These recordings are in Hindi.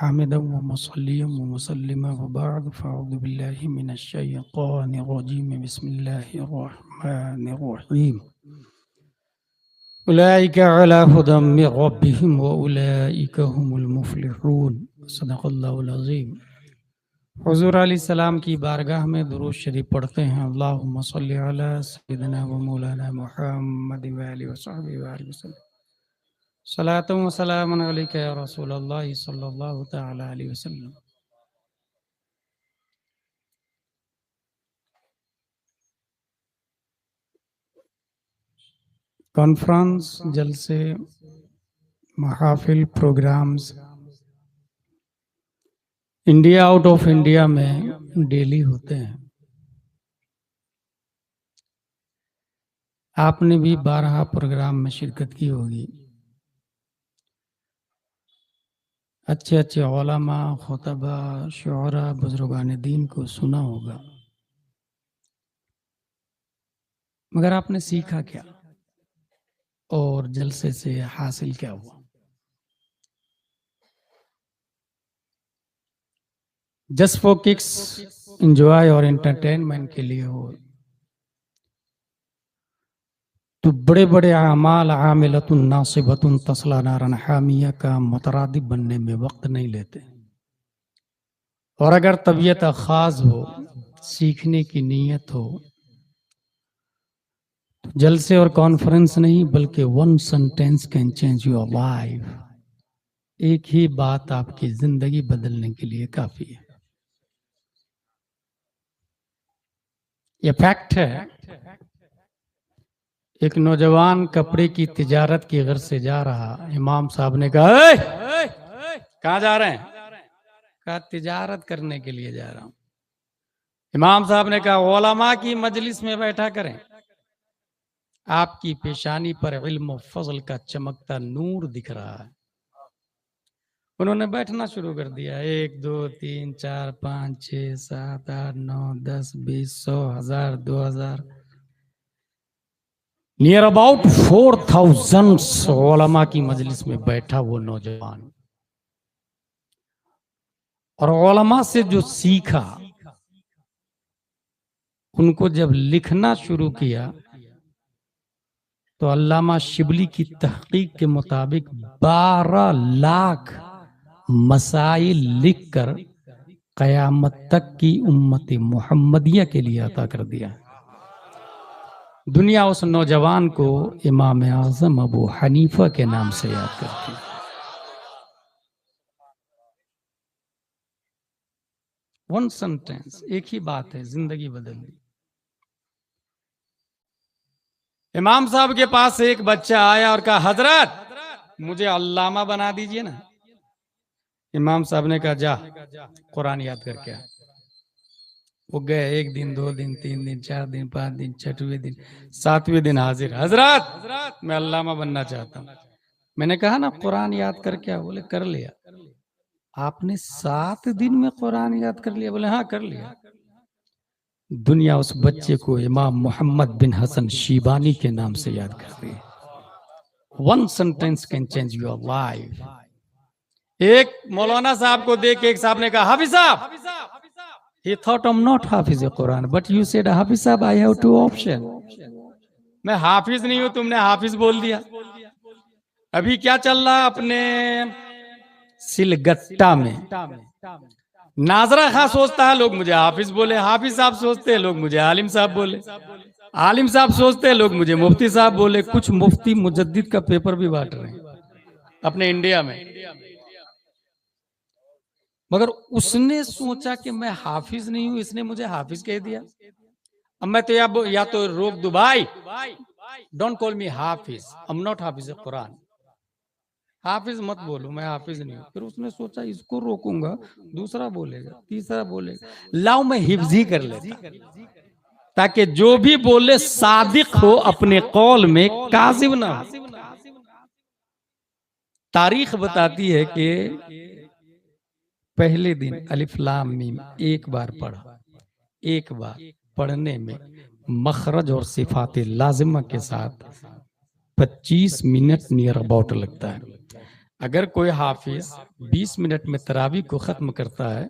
हामिदन व मुसल्लियन व मुसल्लिमा व बाद फ़अऊज़ु बिल्लाहि मिनश्शैतानिर रजीम बिस्मिल्लाहिर रहमानिर रहीम उलाइका अला हुदम मिन रब्बिहिम व उलाइका हुमुल मुफ़्लिहून सदक़ल्लाहुल अज़ीम। हुज़ूर अलैहिस्सलाम की बारगाह में दुरूद शरीफ पढ़ते हैं। अल्लाहुम्मा सल्लि अला सय्यिदिना व मौलाना मुहम्मद व आलिहि व सहबिहि व सल्लम। सलातु व सलामुन अलैका या रसूलल्लाह सल्लल्लाहु तआला अलैहि वसल्लम। कॉन्फ्रेंस, जलसे, महफिल, programmes India out of India में डेली होते हैं। आपने भी 12 प्रोग्राम में शिरकत की होगी। अच्छे अच्छे उलमा, खुतबा, शुअरा, बुजुर्गान दीन को सुना होगा, मगर आपने सीखा क्या और जलसे से हासिल क्या हुआ? जस्ट फॉर किक्स, एंजॉय और एंटरटेनमेंट के लिए हो तो बड़े बड़े आमाल आमिलतुन नासिबतुन तस्ला नारन हामिया का मुतरादिब बनने में वक्त नहीं लेते। और अगर तबीयत खास हो, सीखने की नीयत हो, तो जलसे और कॉन्फ्रेंस नहीं बल्कि one sentence can change your life. एक ही बात आपकी जिंदगी बदलने के लिए काफी है। यह फैक्ट है। एक नौजवान कपड़े की तिजारत की गर्ज से जा रहा, इमाम साहब ने कहा, कहाँ जा रहे हैं? कहा तिजारत करने के लिए जा रहा हूं। इमाम साहब ने कहा उलमा की मजलिस में बैठा करें, आपकी पेशानी पर इल्म फजल का चमकता नूर दिख रहा है। उन्होंने बैठना शुरू कर दिया। 1 2 3 4 5 6 7 8 9 10 20 100 1000 2000 नियर अबाउट 4000 उलमा की मजलिस में बैठा वो नौजवान। और उलमा से जो सीखा, उनको जब लिखना शुरू किया तो अल्लामा शिबली की तहकीक के मुताबिक 12 लाख मसाइल लिखकर कयामत तक की उम्मत मुहम्मदिया के लिए अता कर दिया। दुनिया उस नौजवान को इमाम आज़म अबू हनीफा के नाम से याद करती है। वन सेंटेंस, एक ही बात है, जिंदगी बदल दी। इमाम साहब के पास एक बच्चा आया और कहा, हजरत मुझे अल्लामा बना दीजिए ना। इमाम साहब ने कहा, जा कुरान याद करके आ। वो गए। 1 दिन 2 दिन 3 दिन 4 दिन 5 दिन 6वें दिन 7वें दिन हाजिर, हजरत मैं अल्लामा बनना चाहता हूँ। मैंने कहा ना कुरान याद करके आ। बोले कर लिया। आपने 7 दिन में कुरान याद कर लिया? बोले हाँ कर लिया। दुनिया उस बच्चे को इमाम मोहम्मद बिन हसन शीबानी के नाम से याद करती है। One sentence can change your life. एक मौलाना साहब को देख के एक साहब ने कहा, हाफिज साहब। He thought I'm not Hafiz Quran, but you said हाफिज साहब I have 2 ऑप्शन। मैं हाफिज नहीं हूं, तुमने हाफिज बोल दिया। अभी क्या चल रहा अपने सिलगट्टा में, नाजरा खां सोचता है लोग मुझे हाफिज बोले, हाफिज साहब सोचते हैं लोग मुझे आलिम साहब बोले, आलिम साहब सोचते हैं लोग मुझे मुफ्ती साहब बोले। कुछ मुफ्ती मुजद्दिद का पेपर भी बांट रहे हैं अपने इंडिया में। मगर उसने सोचा कि मैं हाफिज नहीं हूं, इसने मुझे हाफिज कह दिया। अब मैं तो या तो रोक दू, भाई डोंट कॉल मी हाफिज, आई एम नॉट हाफिज कुरान। हाफिज मत बोलो, मैं हाफिज नहीं हूं। फिर उसने सोचा इसको रोकूंगा, दूसरा बोलेगा, तीसरा बोलेगा, लाओ मैं हिफ्जी कर लेता, ताकि जो भी बोले सादिक हो अपने कौल में, काजिब ना हो। तारीख बताती है कि पहले दिन अलिफ लाम मीम एक बार पढ़ा, एक बार पढ़ने में मखरज और सिफात लाजिमा के साथ 25 मिनट नियर अबाउट लगता है। अगर कोई हाफिज 20 मिनट में तरावी को खत्म करता है,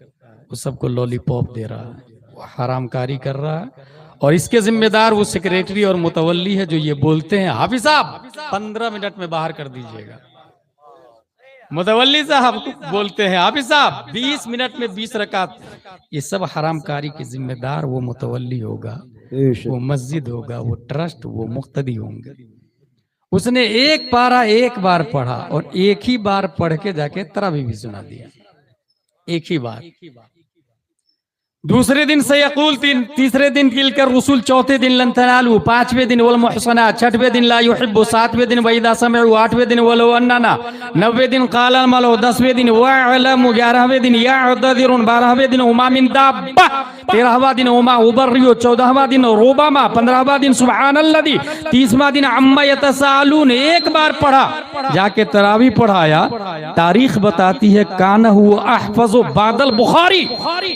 वो सबको लॉलीपॉप दे रहा है, वो हरामकारी कर रहा है। और इसके जिम्मेदार वो सेक्रेटरी और मुतवल्ली है जो ये बोलते हैं हाफिज साहब 15 मिनट में बाहर कर दीजिएगा। मुतवल्ली साहब बोलते हैं हाफिज साहब 20 मिनट में 20 रकात। ये सब हरामकारी के जिम्मेदार वो मुतवल्ली होगा, वो मस्जिद होगा, वो ट्रस्ट, वो मुक्तदी होंगे। उसने एक पारा एक बार पढ़ा और एक ही बार पढ़ के जाके तरावी भी सुना दिया, एक ही बार। दूसरे दिन सयकूल, तीसरे दिन तिलकर रसूल, चौथे दिन लन तनालू, पांचवें दिन वल मुहसना, छठवें दिन ला युहिब्बु, सातवें दिन वइदा समिअ, आठवें दिन वलो अन्ना, नब्बे दिन काला मलो, 10वें दिन वअलम, 11वें दिन याउद्दिरुन, 12वें दिन उमा मिन दाब्बा, 13वां दिन उमा उबर्रियो, 14वां दिन रुबामा, 15वां दिन सुब्हानल्लज़ी, 30वां दिन अम्मा यतसालून। एक बार पढ़ा, जाके तरावी पढ़ाया। तारीख बताती है कानहु अहफज़ु बादल बुखारी,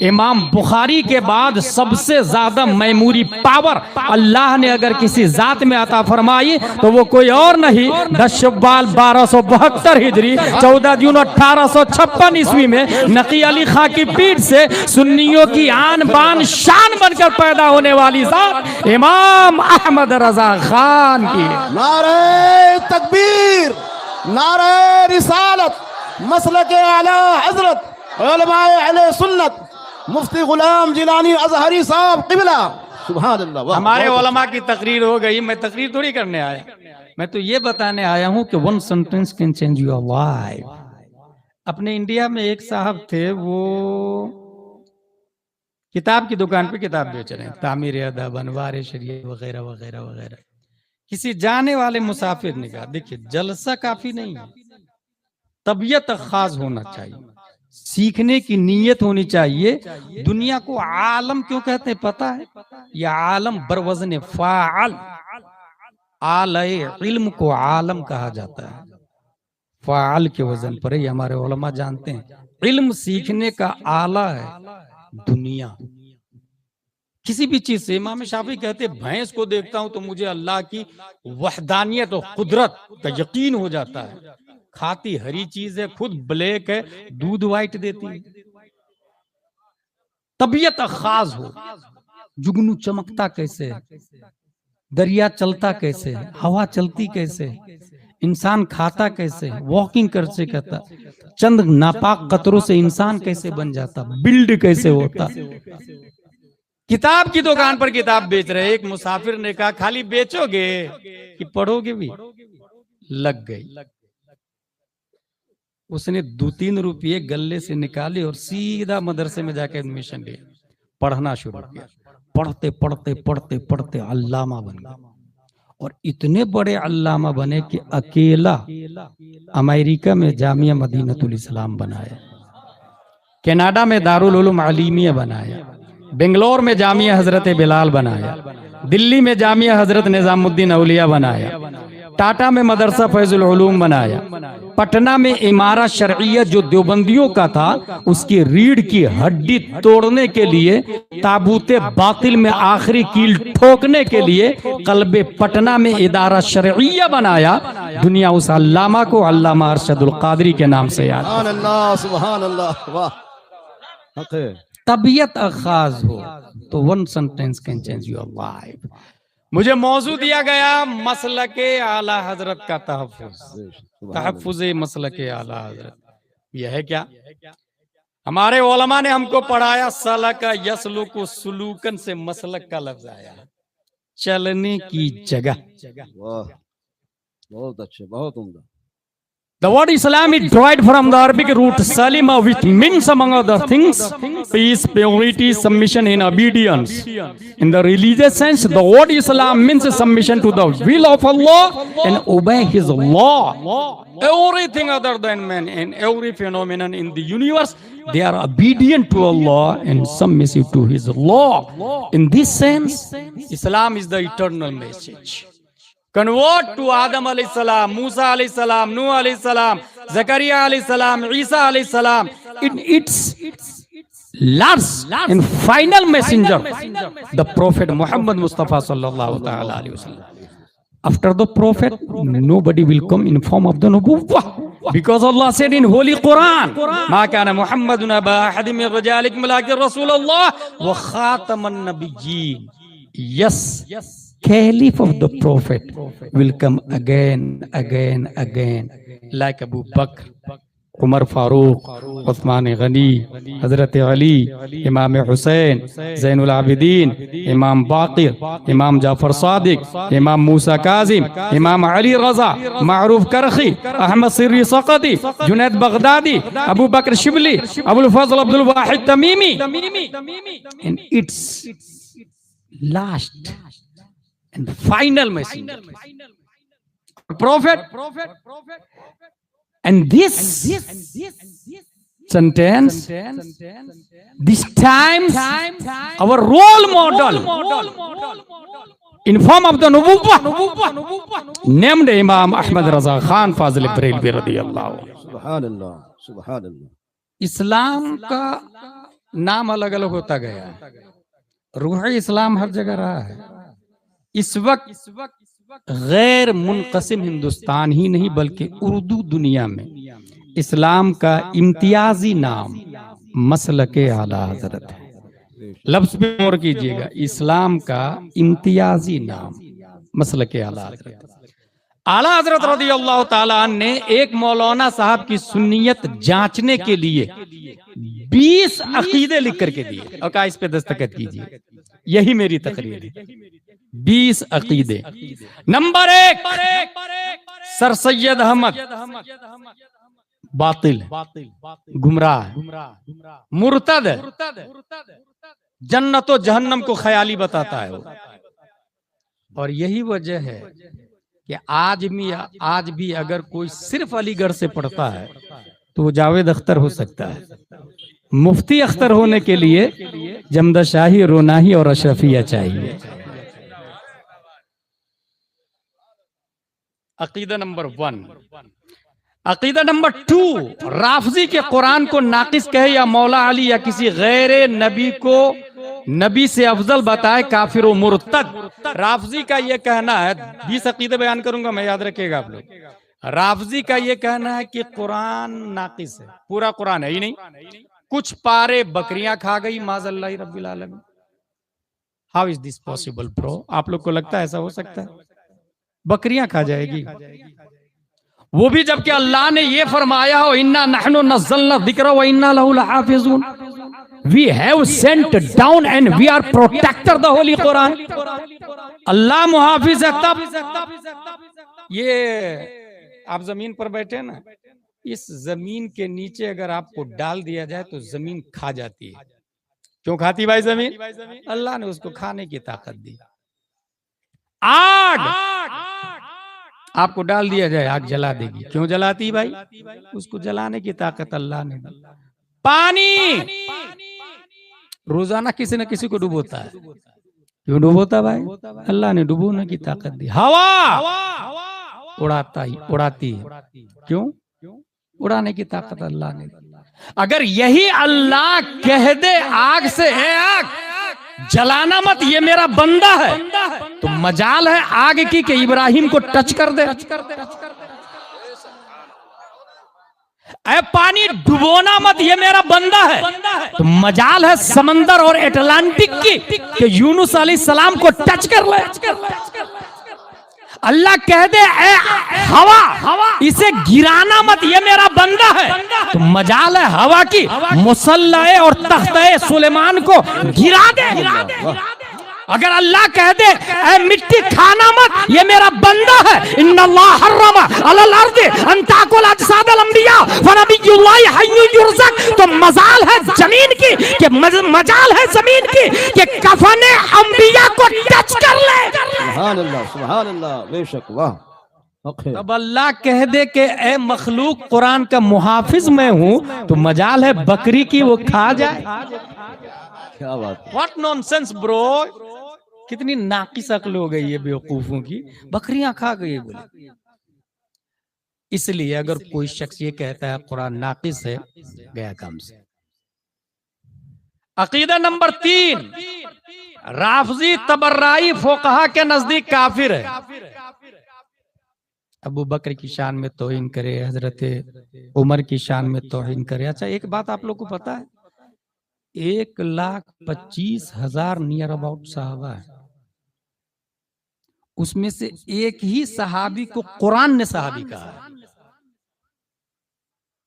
इमाम बुखारी के बाद सबसे ज्यादा मेमोरी पावर अल्लाह ने अगर किसी जात में अता फरमाई तो वो कोई और नहीं, 10 शव्वाल 1272 हिजरी, 14 जून 1856 ईस्वी में नकी अली खां की पीठ से सुन्नियों की आन बान शान बनकर पैदा होने वाली जात इमाम अहमद रजा खान की। नारे तकबीर, नारे रिसालत, मसलके आला हजरत उलमाए अहले सुन्नत मुफ्ती गुलाम जिलानी अजहरी साहब क़िबला, सुभान अल्लाह। हमारे उलमा की तकरीर हो गई, मैं तकरीर थोड़ी करने आया, मैं तो ये बताने आया हूं कि 1 sentence can change your life. अपने इंडिया में एक साहब थे, वो किताब की दुकान पे किताब बेच रहे हैं, तामीर अदब, अनवार शरीयत वगैरह वगैरह वगैरह। किसी जाने वाले मुसाफिर ने कहा देखिए जलसा काफी नहीं है, तबीयत खास होना चाहिए, सीखने की नीयत होनी चाहिए। दुनिया को आलम क्यों कहते हैं पता है? यह आलम बरवजन फाल, आले इल्म को आलम कहा जाता है, फाल के वजन पर। ये हमारे उलमा जानते हैं, इल्म सीखने का आला है दुनिया, किसी भी चीज से। इमाम शाफी कहते भैंस को देखता हूं तो मुझे अल्लाह की वहदानियत और कुदरत का यकीन हो जाता है। खाती हरी चीज है, खुद ब्लैक है, दूध व्हाइट देती है। तबीयत खास हो, जुगनू चमकता कैसे है, दरिया चलता कैसे है, हवा चलती कैसे है, इंसान खाता कैसे है, वॉकिंग कैसे करता, चंद नापाक कतरों से इंसान कैसे बन जाता, बिल्ड कैसे होता। किताब की दुकान पर किताब बेच रहे, एक मुसाफिर ने कहा खाली बेचोगे कि पढ़ोगे भी? लग गई। उसने 2-3 रुपये गले से निकाले और सीधा मदरसे में जाकर एडमिशन लिया, पढ़ना शुरू किया। पढ़ते पढ़ते पढ़ते पढ़ते अल्लामा बन गया, और इतने बड़े अल्लामा बने कि अकेला अमेरिका में जामिया मदीनतुल इस्लाम बनाया, कनाडा में दारुल उलूम अलीमिया बनाया, बेंगलोर में जामिया हजरत बिलाल बनाया, दिल्ली में जामिया हजरत निजामुद्दीन औलिया बनाया, टाटा में मदरसा फैजुल उलूम बनाया, पटना में इमारत शरइया जो देवबंदियों का था उसकी रीढ़ की हड्डी तोड़ने के लिए, ताबूते बातिल में आखिरी कील ठोकने के लिए कल्बे पटना में इदारा शरइया बनाया। दुनिया उस अल्लामा को अल्लामा अरशदुल कादरी के नाम से याद। सुभान अल्लाह, सुभान अल्लाह, वाह। तबीयत खास हो तो 1 sentence can change your life. मुझे मौजू दिया गया मसलके आला हजरत का तहफ्फुज़ मसलके आला हजरत। यह है क्या? हमारे उलमा ने हमको पढ़ाया सलका यसलुकु सुलूकन से मसलक का लफ्ज आया, चलने की जगह। बहुत अच्छे, बहुत उम्दा। The word Islam is derived from the Arabic root salima, which means among other things peace, purity, submission and obedience. In the religious sense, the word Islam means submission to the will of Allah and obey His law. Everything other than man and every phenomenon in the universe, they are obedient to Allah and submissive to His law. In this sense, Islam is the eternal message. Convert to Adam alayhi salam, Musa alayhi salam, Nuh alayhi salam, Zakaria alayhi salam, Isa alayhi salam. In its last and final messenger, the Prophet Muhammad Mustafa sallallahu ta'ala alayhi wa sallam. After the Prophet, nobody will come in form of the Nubuwwah. Because Allah said in Holy Quran, "Ma kana Muhammadun aba ahadin min rijalikum walakin Rasulullah wa khataman nabiyyin." Yes, caliph of the Prophet will come again, like Abu Bakr, Umar Farooq, Uthman Ghani, Hazrat Ali, Imam Hussain, Zainul Abidin, Imam Baqir, Imam Jafar Sadiq, Imam Musa Kazim, Imam Ali Raza, Ma'ruf Karhi, Ahmad Sirri Saqati, Junaid Baghdadi, Abu Bakr Shibli, Abul Fazl Abdul Wahid Tamimi. And its last and final messenger, Prophet. And this sentence, this time, our role model in form of the Nubuwwah, named Imam Ahmad Raza Khan Fazil Barelvi radiyallahu anhu. Subhanallah, Subhanallah. इस्लाम का नाम अलग अलग होता गया है, रूह इस्लाम हर जगह रहा है। इस वक्त गैर मुनक़सिम हिंदुस्तान ही नहीं बल्कि उर्दू दुनिया में इस्लाम का इम्तियाजी नाम मसलके आला हजरत है। लफ्ज़ पे गौर कीजिएगा, इस्लाम का इम्तियाजी नाम मसलके आला हजरत। आला हजरत रज़ियल्लाहु ताला अन्हु ने एक मौलाना साहब की सुन्नियत जांचने के लिए 20 अकीदे लिख करके दिए और कहा इस पे दस्तखत कीजिए। यही मेरी तकरीर है, 20 अकीदे। नंबर 1, सर सैयद अहमद बातिल, गुमराह, मुर्तद, जन्नत और जहन्नम को ख्याली बताता है वो। और यही वजह है कि आज भी अगर कोई सिर्फ अलीगढ़ से पढ़ता है तो वो जावेद अख्तर हो सकता है। मुफ्ती अख्तर होने के लिए जमदा शाही, रोनाही और अशरफिया चाहिए। अकीदा नंबर 1। अकीदा नंबर 2, राफजी के कुरान को नाकिस कहे या मौला अली या किसी गैर नबी को नबी से अफजल बताए काफिर और मुर्तद। राफजी का ये कहना है, 20 अकीदे बयान करूंगा मैं, याद रखिएगा आप लोग। राफजी का ये कहना है कि कुरान नाकिस है, पूरा कुरान है ही नहीं, कुछ पारे बकरियां खा गई माज़ल्लाहि रब्बिल आलमीन। How is this possible bro? आप लोग को लगता है ऐसा हो सकता है? बकरियां खा जाएगी, वो भी जबकि अल्लाह ने ये फरमाया हो, इन्ना नहनु नज़्ज़लना ज़िक्र व इन्ना लहु लहाफ़िज़ून। We have sent down and we are protector the holy Quran. अल्लाह मुहाफिज है। तब ये आप जमीन पर बैठे ना, इस जमीन के नीचे अगर आपको डाल दिया जाए तो जमीन खा जाती है। क्यों खाती भाई जमीन? अल्लाह ने उसको खाने की ताकत दी। आग आपको डाल दिया जाए, आग जला देगी। क्यों जलाती भाई? उसको जलाने की ताकत अल्लाह ने दी। पानी रोजाना किसी न किसी को डुबोता है। क्यों डुबोता भाई? अल्लाह ने डुबोने की ताकत दी। हवा उड़ाती है। क्यों? उड़ाने की ताकत अल्लाह ने दी। अगर यही अल्लाह कह दे आग से, है आग जलाना मत, ये मेरा बंदा है, तो मजाल है आग की कि इब्राहिम को टच कर दे। ऐ पानी डुबोना मत, ये मेरा बंदा है, तो मजाल है समंदर और अटलांटिक की कि यूनुस अलैहिस्सलाम को टच कर ले। अल्लाह कह दे ऐ हवा इसे गिराना मत, ये मेरा बंदा है, तो मजाल है हवा की मुसल्लाए और तख्ते सुलेमान को गिरा दे। अगर अल्लाह कह दे ऐ मिट्टी खाना मत, ये मेरा बंदा है, इन्नल्लाह हर्रमा अलल अर्दि अन ताकुल अजसादल अंबिया फनबियुल्लाहि हय्युन युरज़क, तो मजाल है जमीन की कि मजाल है जमीन की कि कफने अंबिया को टच कर ले। सुभान अल्लाह, सुभान अल्लाह, बेशक, वाह। तब अल्लाह कह दे कि ऐ मखलूक कुरान का मुहाफिज मैं हूं, तो मजाल है बकरी की वो खा जाए। क्या बात है। व्हाट नॉनसेंस ब्रो, कितनी नाकिस अक्ल हो गई है बेवकूफों की। बकरियां खा गई बोले। इसलिए अगर कोई शख्स ये कहता है कुरान नाकिस है, गया काम से। अकीदा नंबर 3, राफजी तबर्राई फुकहा के नजदीक काफिर है। अबू बकर की शान में तौहीन करे, हजरत उमर की शान में तौहीन करे। अच्छा एक बात आप लोग को पता है, 1,25,000 नियर अबाउट साहबा है, उसमें से एक ही सहाबी को कुरान ने सहाबी कहा है।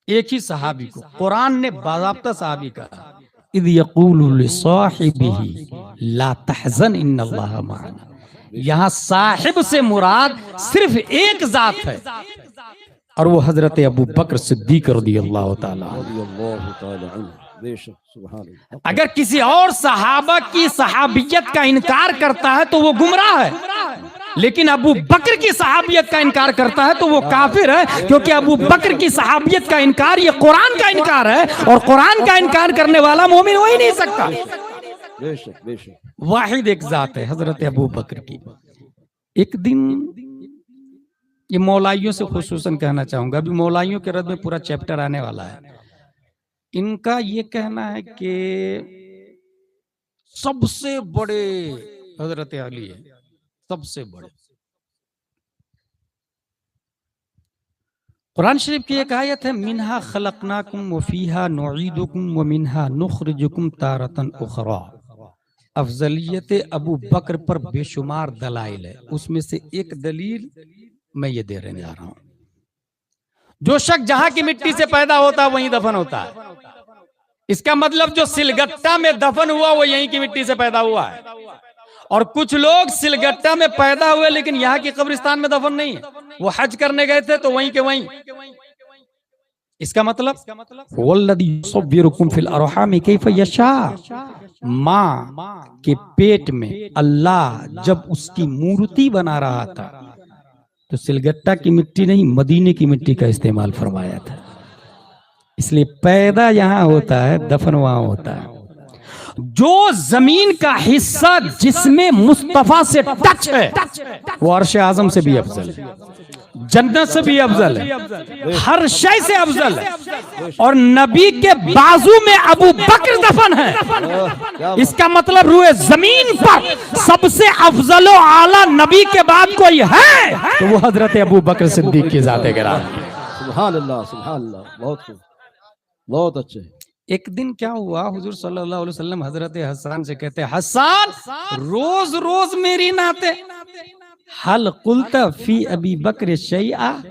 एक ही सहाबी को कुरान ने बाज़ाब्ता सहाबी कहा, इद यक़ूलु लिसाहिबिही ला तहज़न इन्नल्लाह मअना। यहाँ साहिब से मुराद सिर्फ एक जात है और वो हजरत अबू बकर सिद्दीक रज़ियल्लाहु ताला अन्हु। बेशक सुभान अल्लाह। अगर किसी और सहाबा की सहाबियत का इनकार करता है तो वो गुमराह है, लेकिन अबू बकर की सहाबियत का इनकार करता है तो वो काफिर है, क्योंकि अबू बकर की सहाबियत का इनकार ये कुरान का इनकार है, और कुरान का इनकार करने वाला मोमिन हो ही नहीं सकता। बेशक बेशक। वाहिद एक जात है हजरत अबू बकर की। एक दिन ये मौलाइयों से खुसूसन कहना चाहूंगा, अभी मौलाइयों के रद में पूरा चैप्टर आने वाला है। इनका ये कहना है कि सबसे बड़े हजरत अली है, सबसे बड़े। कुरान शरीफ की एक आयत है, मिन्हा खलकनाकुम व फीहा नुईदुकुम व मिन्हा नुखरिजुकुम तारतन उखरा। अफजलियत अबू बकर पर बेशुमार दलाइल है, उसमें से एक दलील मैं ये दे रहे जा रहा हूं। जो शख्स जहां की मिट्टी से पैदा होता है वहीं दफन होता है। इसका मतलब जो सिलगट्टा में दफन हुआ वो यहीं की मिट्टी से पैदा हुआ है, और कुछ लोग सिलगट्टा में पैदा हुए लेकिन यहाँ की कब्रिस्तान में दफन नहीं है, वो हज करने गए थे तो वहीं के वहीं। इसका मतलब वल्लज़ी युसव्विरुकुम फिल अरहाम कैफ़ यशा, माँ के पेट में अल्लाह जब उसकी मूर्ति बना रहा था तो सिलगट्टा की मिट्टी नहीं, मदीने की मिट्टी का इस्तेमाल फरमाया था। इसलिए पैदा यहाँ होता है, दफन वहां होता है। जो जमीन का हिस्सा जिसमें मुस्तफा से टच है वो अर्श आजम से भी अफजल है, जन्नत से भी अफजल है, हर शय से अफजल है, और नबी के बाजू में अबू बकर दफन है। इसका मतलब रूए जमीन पर सबसे अफजल और आला नबी के बाद कोई है तो वो हजरत अबू बकर सिद्दीक की जाते गिराम। सुभान अल्लाह सुभान अल्लाह। बहुत खूब, बहुत अच्छे। एक दिन क्या हुआ, हुजूर सल्लल्लाहु अलैहि वसल्लम हजरत हसन से कहते, हसन रोज रोज मेरी नाते हल कुल्त फी अबी बकर शैआ,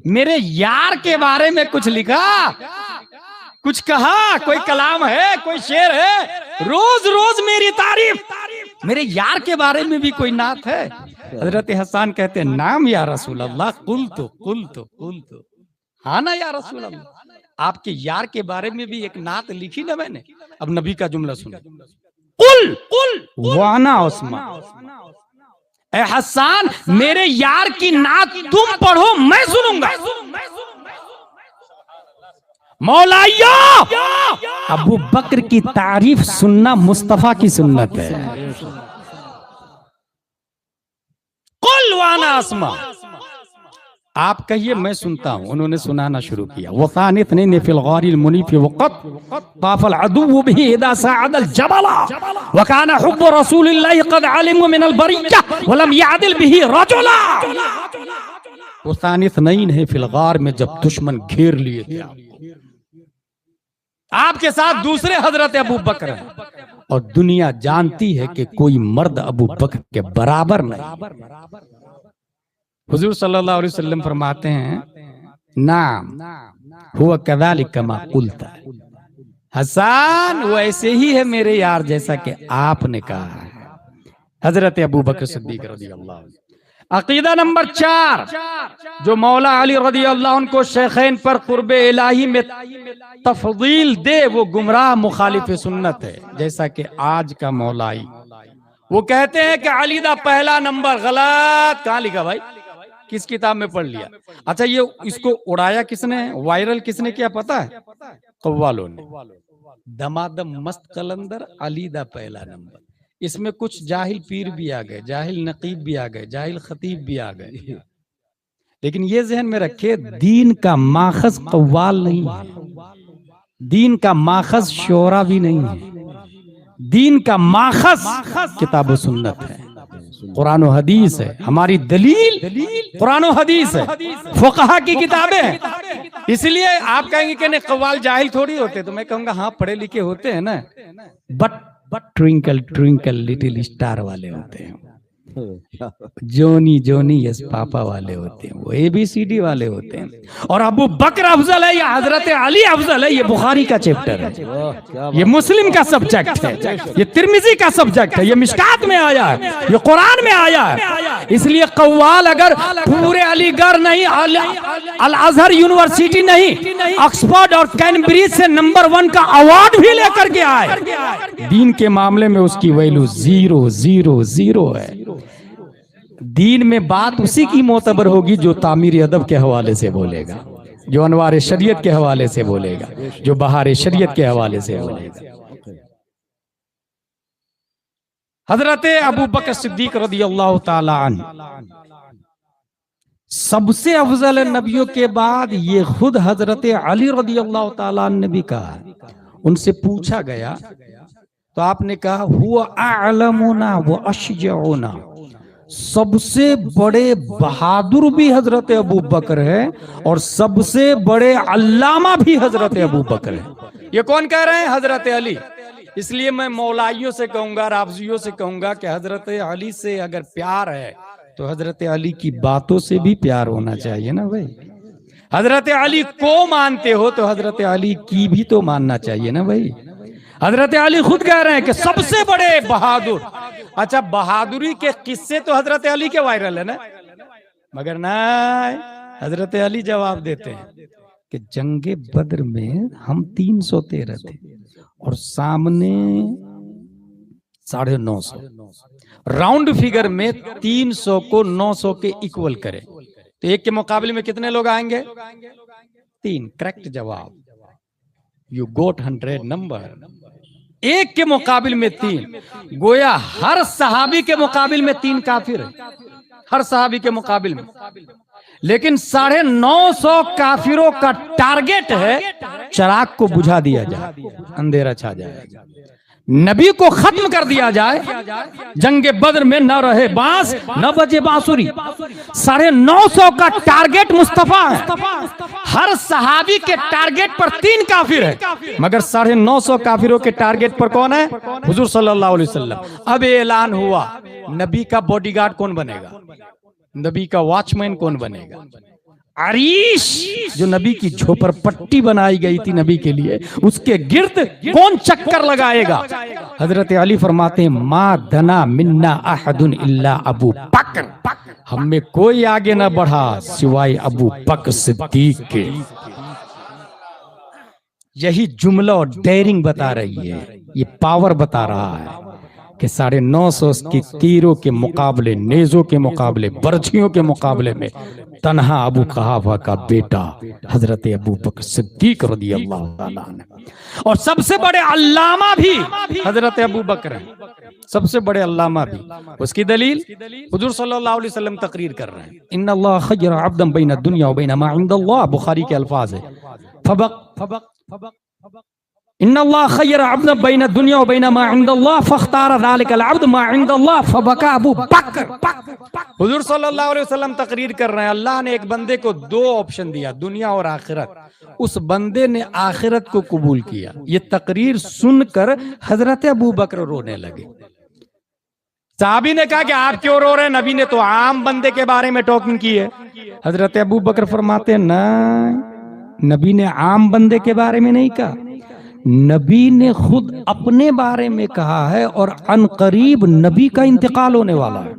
मेरे यार के बारे में कुछ लिखा, कुछ कहा, कोई कलाम है, कोई शेर है, रोज रोज मेरी तारीफ, मेरे यार के बारे में भी कोई नात है। हजरत हसन कहते नाम या रसूल अल्लाह, कुल तो हाँ ना या रसूल अल्लाह, आपके यार के बारे में भी एक नात लिखी ना मैंने। अब नबी का जुमला सुनो, कुल वाना उस्मा, ए हसन मेरे यार की नात तुम पढ़ो मैं सुनूंगा। मौलाइया अबू बकर की तारीफ सुनना मुस्तफा की सुन्नत है। कुल वाना उस्मा, आप कहिए मैं सुनता हूं। उन्होंने सुनाना शुरू किया, वसानित ने फिल गारिल मुनीफ वक़त ताफल अदु बिही इदा सअदल जबला वकाना हुब्बु रसूलिल्लाह क़द अलिमु मिनल बरिया वलम यादिल बिही रजुला। वसानित नहीं है फिल गार में जब दुश्मन घेर लिए थे आपके साथ दूसरे हजरत अबू बकर हैं, और दुनिया जानती है कि कोई मर्द अबू बकर के बराबर नहीं। हुजूर सल्लल्लाहु अलैहि वसल्लम फरमाते हैं, नाम हुआ कज़ालिक कमा कुल्ता, हसन वो ऐसे ही है मेरे यार जैसा कि आपने कहा है। हजरत अबू बकर सिद्दीक रज़ियल्लाहु अन्हु। अकीदा नंबर 4, जो मौला अली रज़ियल्लाहु अन्हु को शेखैन पर कुर्बे इलाही में तफदील दे वो गुमराह मुखालिफ सुन्नत है। जैसा कि आज का मौलाई वो कहते हैं कि अली दा पहला नंबर, गलत। कहाँ लिखा भाई, किस किताब में पढ़ लिया? अच्छा ये इसको उड़ाया किसने, वायरल किसने किया पता है? कव्वालों ने। दमादम मस्त कलंदर अली दा पहला नंबर। इसमें कुछ जाहिल पीर भी आ गए, जाहिल नकीब भी आ गए, जाहिल खतीब भी आ गए, लेकिन ये जहन में रखे दीन का माखज कव्वाल नहीं है, दीन का माखज शोरा भी नहीं है, दीन का माखज किताब सुन्नत है। कुरान और हदीस है, हमारी दलील कुरान और हदीस है, फुकहा की किताबें हैं। इसलिए आप कहेंगे कि नहीं कव्वाल जाहिल थोड़ी होते, तो मैं कहूंगा हाँ पढ़े लिखे होते हैं ना, but twinkle twinkle little star वाले होते हैं, जोनी जोनी यस पापा वाले होते हैं, वो ABCD वाले होते हैं। और अबू बकर अफजल है या हजरत अली अफजल है, ये बुखारी का चैप्टर है, ये मुस्लिम का सब्जेक्ट है, ये तिरमिजी का सब्जेक्ट है, ये मिशकात में आया है, ये कुरान में आया है। इसलिए कव्वाल अगर पूरे अलीगढ़ नहीं, अल अजहर यूनिवर्सिटी नहीं, ऑक्सफोर्ड और कैम्ब्रिज से नंबर 1 का अवार्ड भी लेकर के आए, दीन के मामले में उसकी वैल्यू 0 0 0 है। दीन में बात उसी की मोतबर होगी जो तामीर अदब के हवाले से बोलेगा, जो अनवार शरीयत के हवाले से बोलेगा, जो बहार शरीयत के हवाले से बोलेगा। हजरत अबू बकर सिद्दीक रदियल्लाहु ताला अन्हु सबसे अफजल नबियों के बाद ये खुद हजरत अली रदियल्लाहु ताला अन्हु ने भी कहा। उनसे पूछा गया तो आपने कहा हुआ अअलमुना व अशजउना, सबसे बड़े बहादुर भी हजरत अबू बकर है और सबसे बड़े अल्लामा भी हजरत अबू बकर है। ये कौन कह रहे हैं? हजरत अली। इसलिए मैं मौलाइयों से कहूंगा, राफजियों से कहूंगा कि हजरत अली से अगर प्यार है तो हजरत अली की बातों से भी प्यार होना चाहिए ना भाई। हजरत अली को मानते हो तो हजरत अली की भी तो मानना चाहिए ना भाई। हजरत अली खुद कह रहे हैं कि सबसे बड़े बहादुर। अच्छा, बहादुरी के किस्से तो हजरत अली के वायरल है ना, मगर नहीं, हजरत अली जवाब देते हैं कि जंगे बद्र में हम 313 थे और सामने 950, राउंड फिगर में 300 को 900 के इक्वल करें तो एक के मुकाबले में कितने लोग आएंगे? 3। करेक्ट जवाब, यू गोट 100 नंबर। एक के मुकाबिल में 3, गोया हर सहाबी के मुकाबिल में 3 काफिर है, हर सहाबी के मुकाबिल में। लेकिन 950 काफिरों का टारगेट है चिराग को बुझा दिया जाए, अंधेरा छा जाएगा, नबी को खत्म कर दिया जाए, जंगे बद्र में न रहे बांस न बजे बांसुरी। 950 का टारगेट मुस्तफा है, हर सहाबी के टारगेट पर 3 काफिर है, मगर 950 काफिरों के टारगेट पर कौन है? हुजूर सल्लल्लाहु अलैहि वसल्लम। अब ऐलान हुआ, नबी का बॉडीगार्ड कौन बनेगा? नबी का वॉचमैन कौन बनेगा? अरीश, जो नबी की झोपड़पट्टी बनाई गई थी नबी के लिए, उसके गिर्द कौन चक्कर लगाएगा? हजरत अली फरमाते हैं मा दना मिन्ना अहदुन इल्ला अबू बकर, हम में कोई आगे ना बढ़ा सिवाय अबू बकर सिद्दीक के। यही जुमला और डेयरिंग बता रही है, ये पावर बता रहा है कि 950 की तीरों के मुकाबले, नेजों के मुकाबले, बर्छियों के मुकाबले में तन्हा अबू कहाफा का बेटा हजरत अबू बकर सिद्दीक रदियल्लाहु ताला अन्हु। और सबसे बड़े अल्लामा भी हजरत अबू बकर हैं, सबसे बड़े अल्लामा भी। उसकी दलील हुजूर सल्लल्लाहु अलैहि वसल्लम तकरीर कर रहे हैं, इन्नल्लाह खय्यरा अब्दन बैन दुनिया व बैन मा इंदल्लाह, बुखारी के अल्फाज है। इन्नल्लाह खय्यरा अब्दन बैन दुनिया व बैन मा इंदल्लाह फख्तारा ज़ालिकल अब्द मा इंदल्लाह फबका अबू बकर। हुजूर सल्लल्लाहु अलैहि वसल्लम तकरीर कर रहे हैं, अल्लाह ने एक बंदे को 2 ऑप्शन दिया, दुनिया और आखिरत। उस बंदे ने आखिरत को कबूल किया। ये तकरीर सुनकर हजरत अबू बकर रोने लगे। साहबी ने कहा कि आप क्यों रो रहे हैं? नबी ने तो आम बंदे के बारे में टॉकिंग की है। हजरत अबू बकर फरमाते हैं ना, नबी ने आम बंदे के बारे में नहीं कहा, नबी ने खुद अपने बारे में कहा है और अनकरीब नबी का इंतकाल होने वाला है।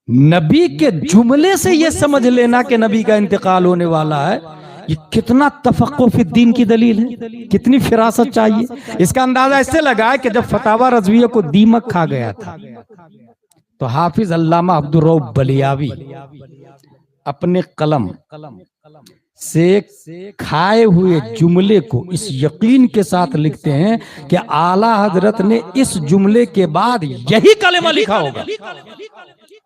नबी के जुमले से यह समझ लेना कि नबी का इंतकाल होने वाला है, ये कितना तफक्कुह फी दीन की दलील है, कितनी फिरासत चाहिए। इसका अंदाजा इससे लगा है कि जब फतावा रज़विया को दीमक खा गया था तो हाफिज अल्लामा अब्दुर्रऊफ बलियावी अपने कलम से खाए हुए जुमले को इस यकीन के साथ लिखते हैं कि आला हजरत ने इस जुमले के बाद यही कलेमा लिखा होगा।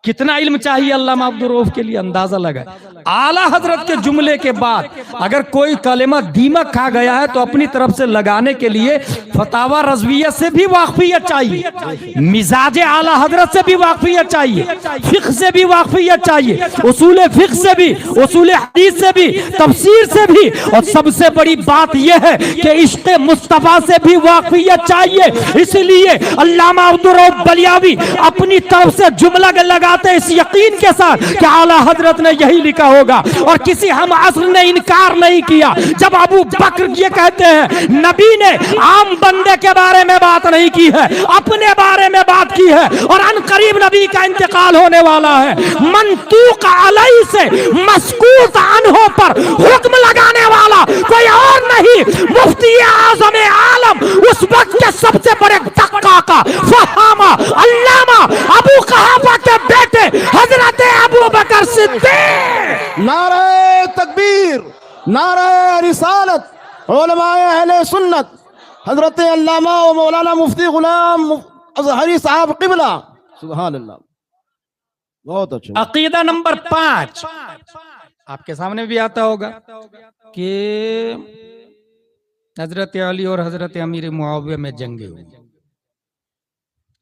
कितना इल्म चाहिए अल्लामा अब्दुल रऊफ के लिए, अंदाजा लगा। आला हजरत के जुमले के बाद अगर कोई कलेमा दीमक खा गया है तो अपनी तरफ से लगाने के लिए फतावा रज़विया से भी वाकफियत चाहिए, मिजाज आला हजरत से भी वाकफियत चाहिए, फिक्र से भी वाकफियत चाहिए, उसूल फिक्र से भी, उसूल हदीस से भी, तफसीर से भी, और सबसे बड़ी बात यह है कि इश्क मुस्तफा से भी वाकफियत चाहिए। इसलिए अल्लामा अब्दुल रऊफ बलियावी अपनी तरफ से जुमला लगाते इस यकीन के साथ कि आला हजरत ने यही लिखा होगा, और किसी हम असर ने इनकार नहीं किया। जब अबू बकर ये कहते हैं नबी ने आम बंदे के बारे में बात नहीं की है, अपने बारे में बात की है, और अनकरीब नबी का इंतकाल होने वाला है, मंतूक अलैहि से मस्कूत अनहो पर हुक्म लगाने वाला कोई और नहीं, मुफ्ती आज़म आलम उस वक्त के सबसे बड़े तक्का का फहामा अल्लामा अबू कहाफा के बेटे हजरत अबू बकर सिद्दीक। नारे तकबीर, नारे रिसालत, उलमाए अहले सुन्नत हजरत अल्लामा व मौलाना मुफ्ती गुलाम अज़हरी साहब क़िबला। सुभान अल्लाह, बहुत अच्छा। अकीदा नंबर 5 आपके सामने भी आता होगा कि हजरत अली और हजरत अमीर मुआविया में जंगे हुई।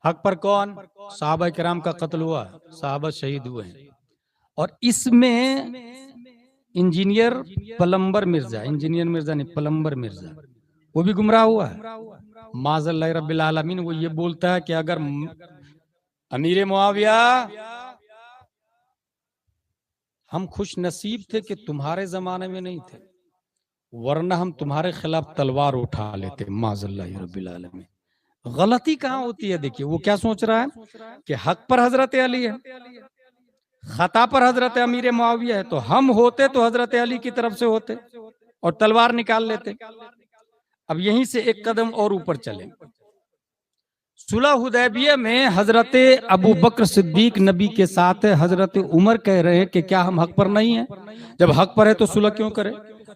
हक पर कौन? साहबा किराम का कत्ल हुआ, साहबा शहीद हुए हैं। और इसमें engineer plumber Mirza, engineer Mirza नहीं प्लम्बर मिर्जा, वो भी गुमराह हुआ है। माज़ल्लाह रब्बिल आलमीन वो ये बोलता है कि अगर अमीर मुआविया हम खुश नसीब थे कि तुम्हारे जमाने में नहीं थे, वरना हम तुम्हारे खिलाफ तलवार उठा लेते। माज़ल्लाह रब्बिल आलमीन। गलती कहाँ होती है? देखिए वो क्या सोच रहा है कि हक पर हजरत अली है, खता पर हजरत अमीर मुआविया है, तो हम होते तो हजरत अली की तरफ से होते और तलवार निकाल लेते। अब यहीं से एक कदम और ऊपर चले। सुलह हुदैबिया में हजरत अबू बकर सिद्दीक नबी के साथ है, हजरत उमर कह रहे हैं कि क्या हम हक पर नहीं है? जब हक पर है तो सुलह क्यों करे?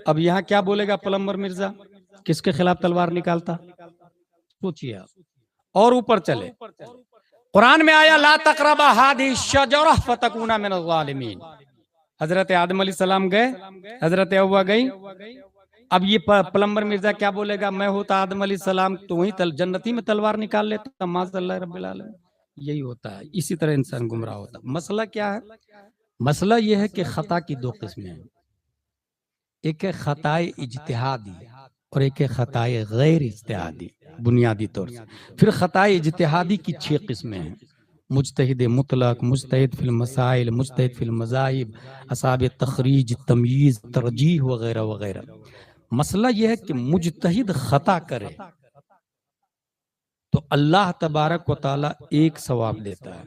अब यहाँ क्या बोलेगा प्लम्बर मिर्जा? किसके खिलाफ तलवार निकालता? सोचिए आप। और ऊपर चले, कुरान में आया ला तक़रबा हादिही शजरा फतकूना मिनज़ ज़ालिमीन। हजरत आदम अलैहिस्सलाम गए, हजरत हव्वा गई। अब ये प्लम्बर मिर्जा क्या बोलेगा? मैं होता आदम अलैहिस्सलाम तो वही जन्नती में तलवार निकाल लेता। माज़ल्लाह रब्बिल आलमीन। यही होता है, इसी तरह इंसान गुमराह होता है। मसला क्या है? मसला यह है कि खता की दो किस्में हैं, एक है खताए इज्तिहादी और एक है खताए गैर इज्तिहादी बुनियादी तौर से। फिर खताए इज्तिहादी की 6 किस्में हैं, मुज्तहिद मुतलक, मुज्तहिद फिल मसाइल, मुज्तहिद फिल मज़ाहिब, असाब तखरीज, तमयीज, तरजीह वगैरह वगैरह। मसला यह है कि मुज्तहिद खता करे तो अल्लाह तबारक व तआला 1 सवाब देता है,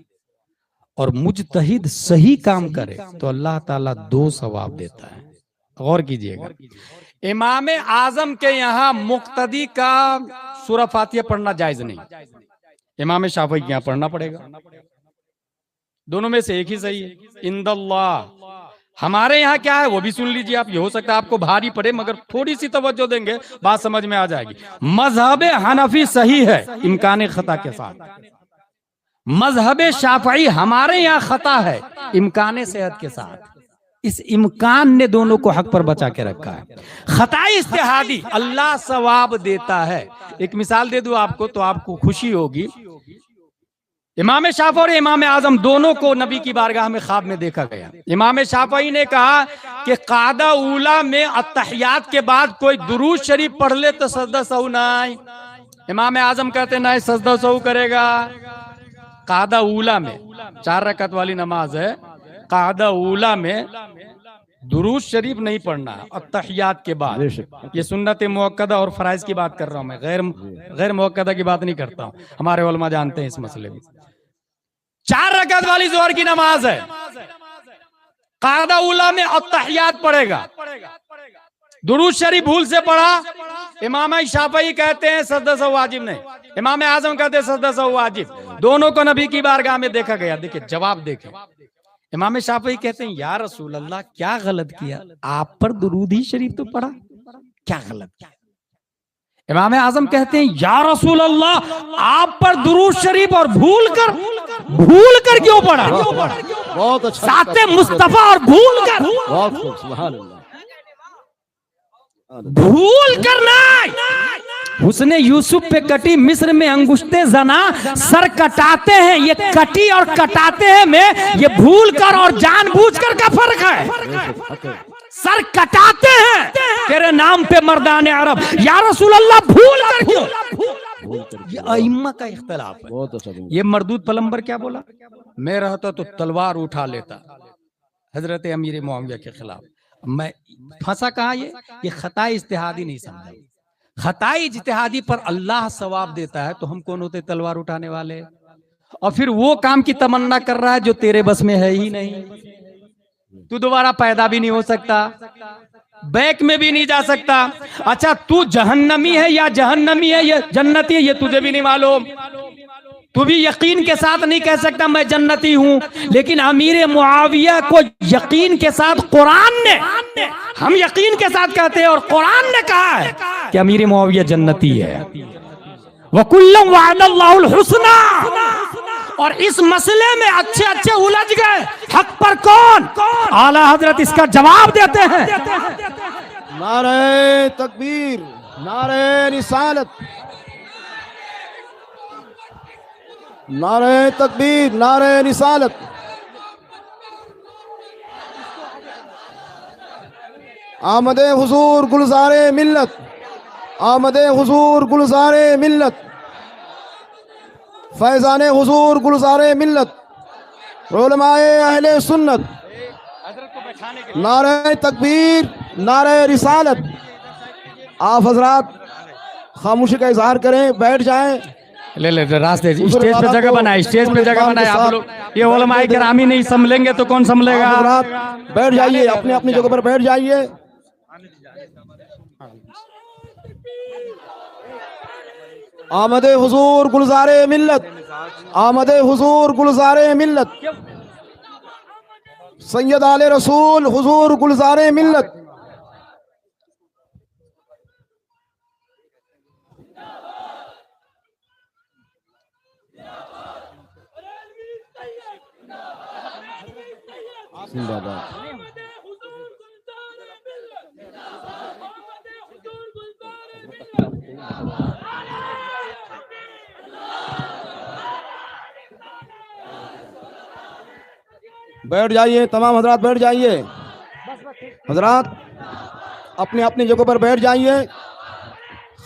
और मुज्तहिद सही काम करे तो अल्लाह ताला 2 सवाब देता है। गौर कीजिएगा, इमाम आजम के यहाँ मुक्तदी का सूरा फातिहा पढ़ना जायज नहीं, इमाम शाफी के यहाँ पढ़ना पड़ेगा। दोनों में से एक ही सही है। इंदल्लाह हमारे यहाँ क्या है वो भी सुन लीजिए आप। ये हो सकता है आपको भारी पड़े, मगर थोड़ी सी तवज्जो देंगे बात समझ में आ जाएगी। मजहब हनफी सही है इम्कान खता के साथ, मजहब शाफई हमारे यहाँ खता है इम्कान सेहत के साथ। इस इम्कान ने दोनों को हक पर बचा के रखा है। खताए इज्तिहादी अल्लाह सवाब देता है। एक मिसाल दे दूं आपको तो आपको खुशी होगी। इमाम शाफी और इमाम आजम दोनों को नबी की बारगाह में ख्वाब में देखा गया। इमाम शाफी ने कहा कि कादा उला में अत्तहियात के बाद कोई दुरूद शरीफ पढ़ ले तो सजदा सहू नहीं। इमाम आजम कहते नहीं, सजदा सहू करेगा। कादा उला में 4 रकात वाली नमाज है, कादा उला में दुरूद शरीफ नहीं पढ़ना अत्तहियात के बाद। ये सुन्नत मुअक्कदा और फराइज की बात कर रहा हूं मैं, गैर मुअक्कदा की बात नहीं करता हूं। हमारे उलमा जानते हैं इस मसले में। 4 रकात वाली जोहर की नमाज है, कादा उला में अत्तहियात पढ़ेगा, दुरूद शरीफ भूल से पढ़ा। इमाम शाफई कहते हैं सजदा सहू वाजिब नहीं, इमाम आजम कहते हैं सजदा सहू वाजिब। दोनों को नबी की बारगाह में देखा गया। देखिए जवाब देखें, इमाम शाफी कहते हैं या रसूल अल्लाह क्या गलत किया, आप पर दुरूद ही शरीफ तो पढ़ा, क्या गलत किया। इमाम आजम कहते हैं या रसूल अल्लाह आप पर दुरूद शरीफ और भूल कर क्यों पढ़ा, बहुत अच्छा, साथे मुस्तफा और भूल कर, बहुत खूब, सुभान अल्लाह। भूल कर नहीं। हुस्ने यूसुफ पे कटी मिस्र में अंगुश्ते जना, सर कटाते हैं ये कटी और कटाते हैं में, ये भूल कर और जानबूझकर का फर्क है। सर कटाते हैं तेरे नाम पे मर्दाने अरब, या रसूल अल्लाह भूल कर क्यों। ये अइम्मा का इख्तलाफ है। बहुत अच्छा। ये मरदूद पलंबर क्या बोला, मैं रहता तो तलवार उठा लेता हजरत अमीर मुआविया के खिलाफ। मैं फंसा कहा, ये खताई इज्तिहादी नहीं समझा। खताई इज्तिहादी पर अल्लाह सवाब देता है, तो हम कौन होते तलवार उठाने वाले। और फिर वो काम की तमन्ना कर रहा है जो तेरे बस में है ही नहीं। तू दोबारा पैदा भी नहीं हो सकता, बैक में भी नहीं जा सकता। अच्छा तू जहन्नमी है या जहन्नमी है या जन्नती है, ये तुझे भी नहीं मालूम। तू भी यकीन के साथ नहीं कह सकता मैं जन्नती हूं। लेकिन अमीर मुआविया को यकीन के साथ कुरान ने, हम यकीन के साथ कहते हैं और कुरान ने कहा है कि अमीर मुआविया जन्नती है। वकुल्लम वअदल्लाहुल हुस्ना। और इस मसले में अच्छे अच्छे उलझ गए, हक पर कौन, आला हजरत इसका जवाब देते हैं। नारे तकबीर, नारे रिसालत, नारे तकबीर, नारे रिसालत। आमदे हुजूर गुलजारे मिल्लत, आमदे हुजूर गुलजारे मिल्लत, फैजाने हुजूर गुलजारे मिल्लत, उलमाए अहले सुन्नत। नारे तकबीर, नारे रिसालत। आप हजरात खामोशी का इजहार करें, बैठ जाएं। ले रास्ते स्टेज पे जगह बनाए, स्टेज पे जगह बनाए। आप लोग ये उलमाए किरामी नहीं संभलेंगे तो कौन संभलेगा। हजरात बैठ जाइए, अपने अपनी जगह पर बैठ जाइए। आमदे हुजूर गुलजारे मिल्लत, आमदे हुजूर गुलजारे मिल्लत, सैयद आले रसूल हुजूर गुलजारे मिल्लत। जिंदाबाद। बैठ जाइए, तमाम हजरात बैठ जाइए। हजरात अपने अपनी जगह पर बैठ जाइए,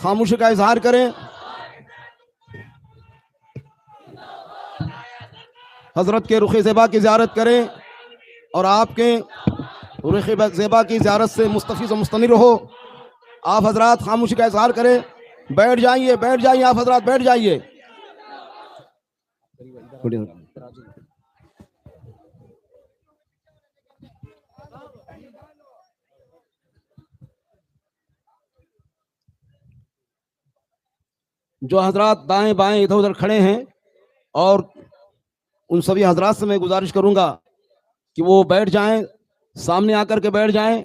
खामोशी का इजहार करें। हजरत के रुख ज़ेबा की ज़ियारत करें और आपके रुख ज़ेबा की ज़ियारत से मुस्तफ़ीज़ मुस्तनिर हो। आप हजरात खामोशी का इजहार करें, बैठ जाइए, बैठ जाइए। आप हजरात बैठ जाइए। जो हजरात दाएं बाएं इधर उधर खड़े हैं, और उन सभी हजरात से मैं गुजारिश करूंगा कि वो बैठ जाएं, सामने आकर के बैठ जाएं।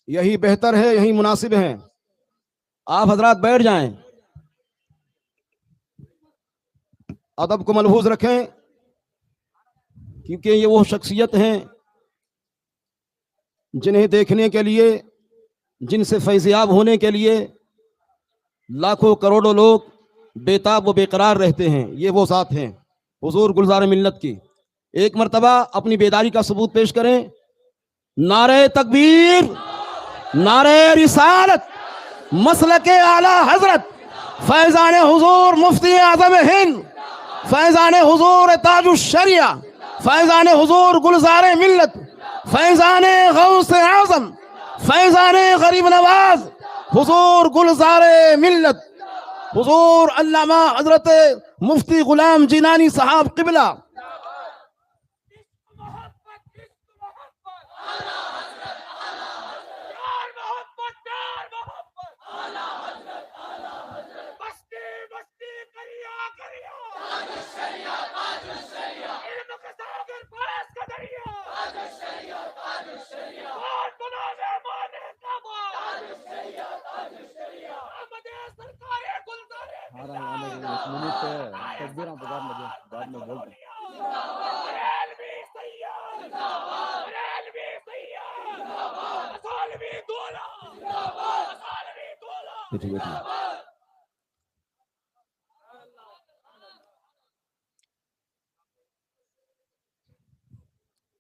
यही बेहतर है, यही मुनासिब है। आप हजरात बैठ जाएं, अदब को मलहूज रखें, क्योंकि ये वो शख्सियत हैं जिन्हें देखने के लिए, जिनसे फैज़याब होने के लिए लाखों करोड़ों लोग बेताब व बेकरार रहते हैं। ये वो साथ हैं हुजूर गुलजार मिल्लत की। एक मर्तबा अपनी बेदारी का सबूत पेश करें। नारे तकबीर, नारे रिसालत, मसलके आला हजरत फैजान हुजूर मुफ्ती आजम हिंद, फैजान हुजूर ताजुश शरिया, फैजान हुजूर गुलजार मिल्लत, फैजान गौस आजम, फैजान गरीब नवाज हुजूर गुलजार मिल्लत, हुजूर अल्लामा हजरत मुफ्ती गुलाम जिनानी साहब किबला। मिनट तकबीर आप बाद में बोल बैठिए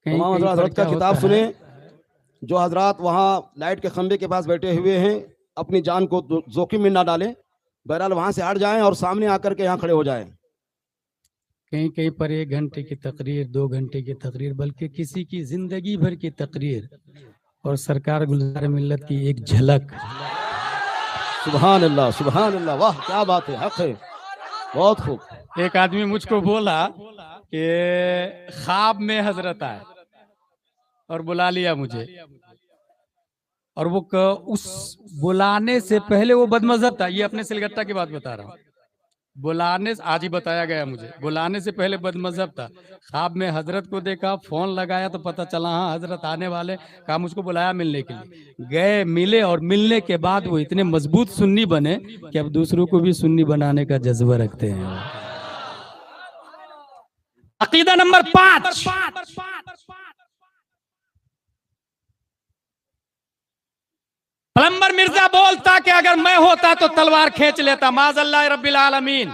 तमाम हजरात हजरत का किताब सुने। जो हजरात वहाँ लाइट के खंबे के पास बैठे हुए हैं अपनी जान को जोखिम में ना डालें, बहरहाल वहां से हट जाएं और सामने आकर के यहाँ खड़े हो जाएं। कहीं कहीं पर 1 घंटे की तकरीर, 2 घंटे की तकरीर, बल्कि किसी की जिंदगी भर की तकरीर और सरकार गुलजार मिल्लत की एक झलक। सुभान अल्लाह, सुभान अल्लाह, वाह क्या बात है, हक है, बहुत खूब। एक आदमी मुझको बोला कि ख्वाब में हजरत आए और बुला लिया मुझे, और वो उस बुलाने से पहले वो बदमज़हब था। ये अपने सिलगट्टा की बात बता रहा हूँ। बुलाने आज ही बताया गया मुझे, बुलाने से पहले बदमज़हब था। ख्वाब में हजरत को देखा, फोन लगाया तो पता चला हाँ हजरत आने वाले, कहा मुझको बुलाया मिलने के लिए। गए, मिले, और मिलने के बाद वो इतने मजबूत सुन्नी बने कि अब दूसरों को भी सुन्नी बनाने का जज्बा रखते हैं। अकीदा नंबर 5, प्लम्बर मिर्जा बोलता कि अगर मैं होता तो तलवार खींच लेता, माज़अल्लाह रब्बिल आलमीन।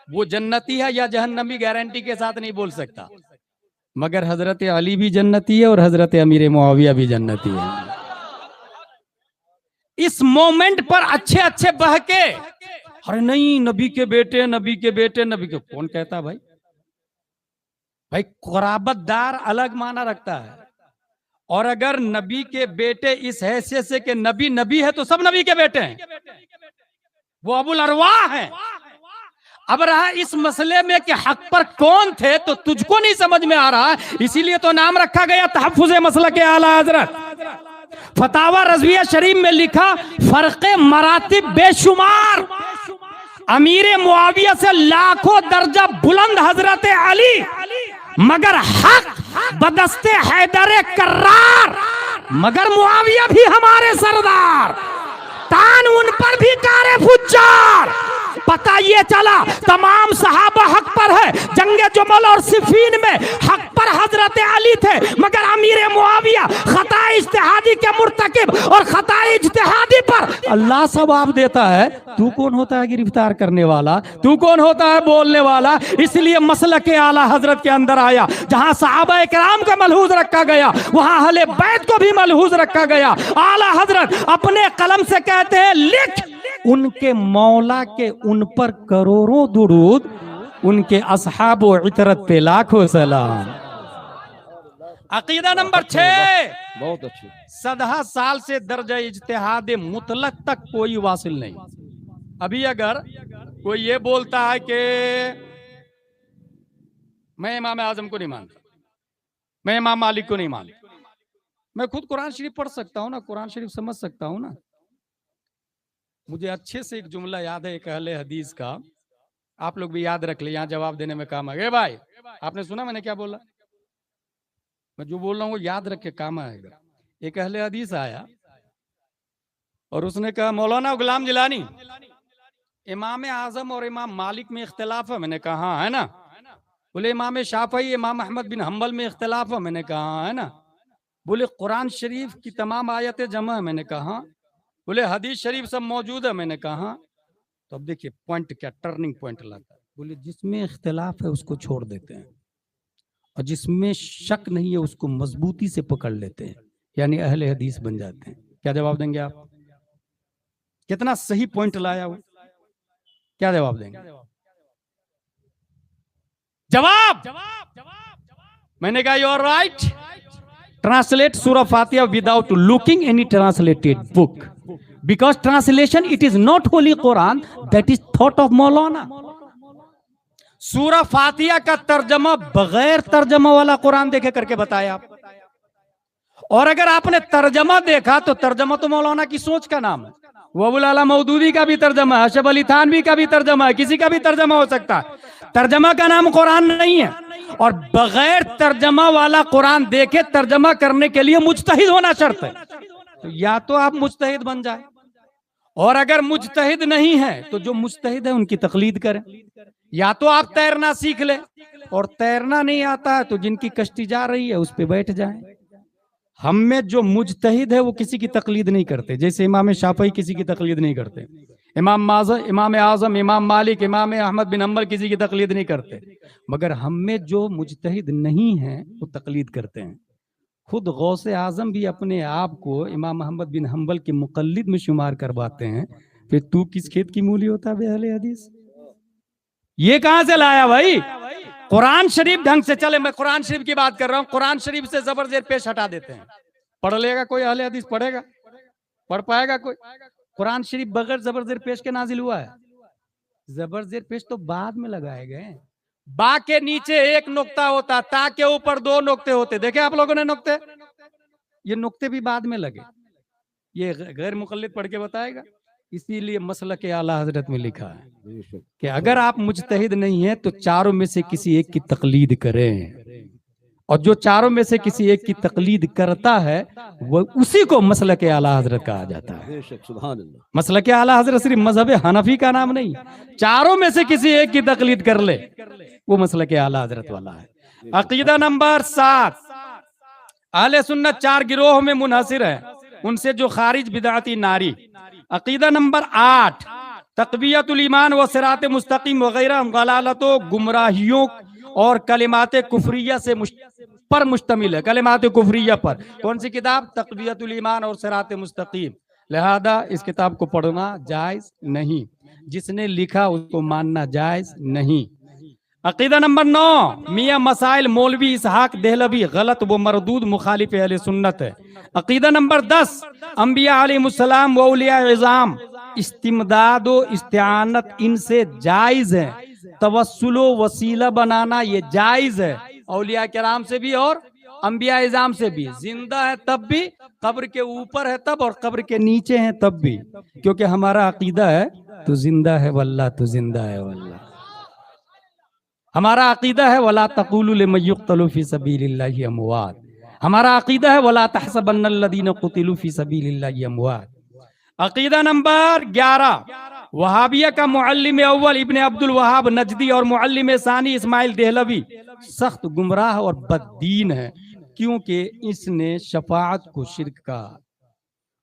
वो जन्नती है या जहन्नमी गारंटी के साथ नहीं बोल सकता, मगर हजरत अली भी जन्नती है और हजरत अमीर मुआविया भी जन्नती है। इस मोमेंट पर अच्छे अच्छे बहके, अरे नहीं नबी के बेटे, नबी के बेटे, नबी के, कौन कहता भाई? भाई कुराबतदार अलग माना रखता है, और अगर नबी के बेटे इस हैसियत से कि नबी नबी है तो सब नबी के बेटे हैं, वो अबुल अरवाह हैं। अब रहा इस मसले में कि हक पर कौन थे, तो तुझको नहीं समझ में आ रहा, इसीलिए तो नाम रखा गया तहफ्फुज़े मसलक आला हजरत। फतावा रज़विया शरीफ में लिखा, फर्क़े मरातिब बेशुमार, अमीर मुआविया से लाखों दर्जा बुलंद हजरत अली, मगर हक बदस्ते हैदर कर्रार, मगर मुआविया भी हमारे सरदार, तान उन पर भी कारे फुज्जार। पता ये चला तमाम सहाबा हक पर है, जंगे जुमल और सिफीन में हक पर हजरत अली थे, मगर अमीर मुआविया खता इज्तिहादी के मुर्तकिब और खता इज्तिहादी पर अल्लाह सवाब देता है। तू कौन होता है गिरफ्तार करने वाला? तू कौन होता है बोलने वाला? इसलिए मसलक आला हजरत के अंदर आया, जहां सहाबा इकराम को मलहूज रखा गया, वहां अहले बैत को भी मलहूज रखा गया। आला हजरत अपने कलम से कहते हैं, लिख उनके मौला के उन पर करोड़ों दुरूद, उनके असहाब व इतरत पे लाखों सलाम। अकीदा नंबर 6, बहुत अच्छी। सदा साल से दर्जा इज्तिहाद मुतलक तक कोई वासिल नहीं। अभी अगर कोई ये बोलता है कि मैं इमाम आजम को नहीं मानता, मैं इमाम मालिक को नहीं मानता, मैं खुद कुरान शरीफ पढ़ सकता हूँ ना, कुरान शरीफ समझ सकता हूँ ना। मुझे अच्छे से एक जुमला याद है एक अहले हदीस का, आप लोग भी याद रख ले, यहाँ जवाब देने में काम आएगा। भाई आपने सुना मैंने क्या बोला? मैं जो बोल रहा हूँ वो याद रख के काम आएगा। एक अहले हदीस आया और उसने कहा, मौलाना गुलाम जिलानी, इमाम आजम और इमाम मालिक में इख्तिलाफ है। मैंने कहा हाँ है ना। बोले इमाम शाफई, इमाम अहमद बिन हम्बल में इख्तिलाफ है। मैंने कहा हाँ है ना। बोले कुरान शरीफ की तमाम आयतें जमा है। मैंने कहा। बोले हदीस शरीफ सब मौजूद है। मैंने कहा। तो अब देखिए पॉइंट क्या, टर्निंग पॉइंट लाता है। बोले जिसमें इख्तिलाफ है उसको छोड़ देते हैं और जिसमें शक नहीं है उसको मजबूती से पकड़ लेते हैं, यानी अहले हदीस बन जाते हैं। क्या जवाब देंगे आप? कितना सही पॉइंट लाया वो, क्या जवाब देंगे? जवाब मैंने कहा you are right, translate Surah Fatiha without looking any translated book, because translation it is not holy Quran, that is thought of मौलाना। सूरह फातिहा का तर्जमा बगैर तर्जमा वाला कुरान देखे करके बताया आप, और अगर आपने तर्जमा देखा तो तर्जमा तो मौलाना की सोच का नाम है। वो अबुल आला मौदूदी का भी तर्जमा है, अशरफ अली थानवी का भी तर्जमा है, किसी का भी तर्जमा हो सकता है। तर्जमा का नाम कुरान नहीं है। और बगैर तर्जमा वाला कुरान देखे तर्जमा करने के लिए मुज्तहिद होना शर्त है। तो या तो आप मुज्तहिद बन जाए और अगर मुजतहिद नहीं है तो जो मुजतहिद है उनकी तकलीद करें। या तो आप तैरना सीख ले, और तैरना नहीं आता है तो जिनकी कश्ती जा रही है उस पे बैठ जाएं। हम में जो मुजतहिद है वो किसी की तकलीद नहीं करते, जैसे इमाम शाफई किसी की तकलीद नहीं करते, इमाम आजम, इमाम मालिक, इमाम अहमद बिन हम्बल किसी की तकलीद नहीं करते। मगर हम में जो मुजतहिद नहीं है वो तकलीद करते हैं। खुद गौसे आजम भी अपने आप को इमाम अहमद बिन हम्बल के मुकल्लिद में शुमार करवाते हैं, फिर तू किस खेत की मूली होता है अहले हदीस? ये कहां से लाया भाई? कुरान शरीफ ढंग से चले। मैं कुरान शरीफ की बात कर रहा हूं, कुरान शरीफ से जबर जेर पेश हटा देते हैं। पढ़ लेगा कोई अहले हदीस? पढ़ेगा? पढ़ पाएगा कोई? कुरान शरीफ बगैर जबर जेर पेश के नाजिल हुआ है। जबर जेर पेश तो बाद में लगाए गए। बा के नीचे एक नुक्ता होता, ता के ऊपर दो नुक्ते होते। देखे आप लोगों ने नुक्ते? ये नुक्ते भी बाद में लगे, ये गैर मुकल्लिद पढ़ के बताएगा। इसीलिए मसलक आला हजरत में लिखा है कि अगर आप मुजतहिद नहीं है तो चारों में से किसी एक की तकलीद करें, और जो चारों में से किसी एक की तकलीद करता है वो उसी को मसलक आला हजरत कहा जाता है। मसलक आला हजरत सिर्फ मजहब हनफी का नाम नहीं, चारों में से किसी एक की तकलीद कर ले वो मसलक आला हजरत वाला है। अकीदा नंबर 7, अहले सुन्नत 4 गिरोह में मुनहसिर है, उनसे जो खारिज बिदअती नारी। अकीदा नंबर 8, तक़वियतुल ईमान व सिरात मुस्तकीम वगैरह गलालतों, गुमराहियों और कलिमात कुफरिया से पर मुश्तमिल है। कलिमात कुफरिया पर कौन सी किताब? तक़वियतुल ईमान और सिरात मुस्तकीम। लिहाजा इस किताब को पढ़ना जायज नहीं, जिसने लिखा उसको मानना जायज नहीं। अकीदा नंबर 9, मियां मसाइल मौलवी इसहाक देहलवी गलत व मरदूद मुखालिफ अहले सुन्नत है। अकीदा नंबर 10, अंबिया अलैहिस्सलाम व औलिया इज़ाम इस्तिमदाद व इस्तिआनत इनसे जायज है। तवस्सुल वसीला बनाना ये जायज है, औलिया किराम से भी और अंबिया इज़ाम से भी। जिंदा है तब भी, कब्र के ऊपर है तब, और कब्र के नीचे है तब भी, क्योंकि हमारा अकीदा है तू जिंदा है वल्लाह, तू जिंदा है वल्लाह। हमारा अकीदा है वला तक़ूलू लिमन युक़्तलू फ़ी सबीलिल्लाहि अमवात। हमारा अकीदा है वला तहसबन्नल्लज़ीना क़ुतिलू फ़ी सबीलिल्लाहि अमवात। अकीदा नंबर 11, वहाबिया का मुअल्लिम अव्वल इब्ने अब्दुल वहाब नजदी और मुअल्लिम सानी इस्माइल देहलवी सख्त गुमराह और बददीन है, क्योंकि इसने शफाअत को शिर्क कहा,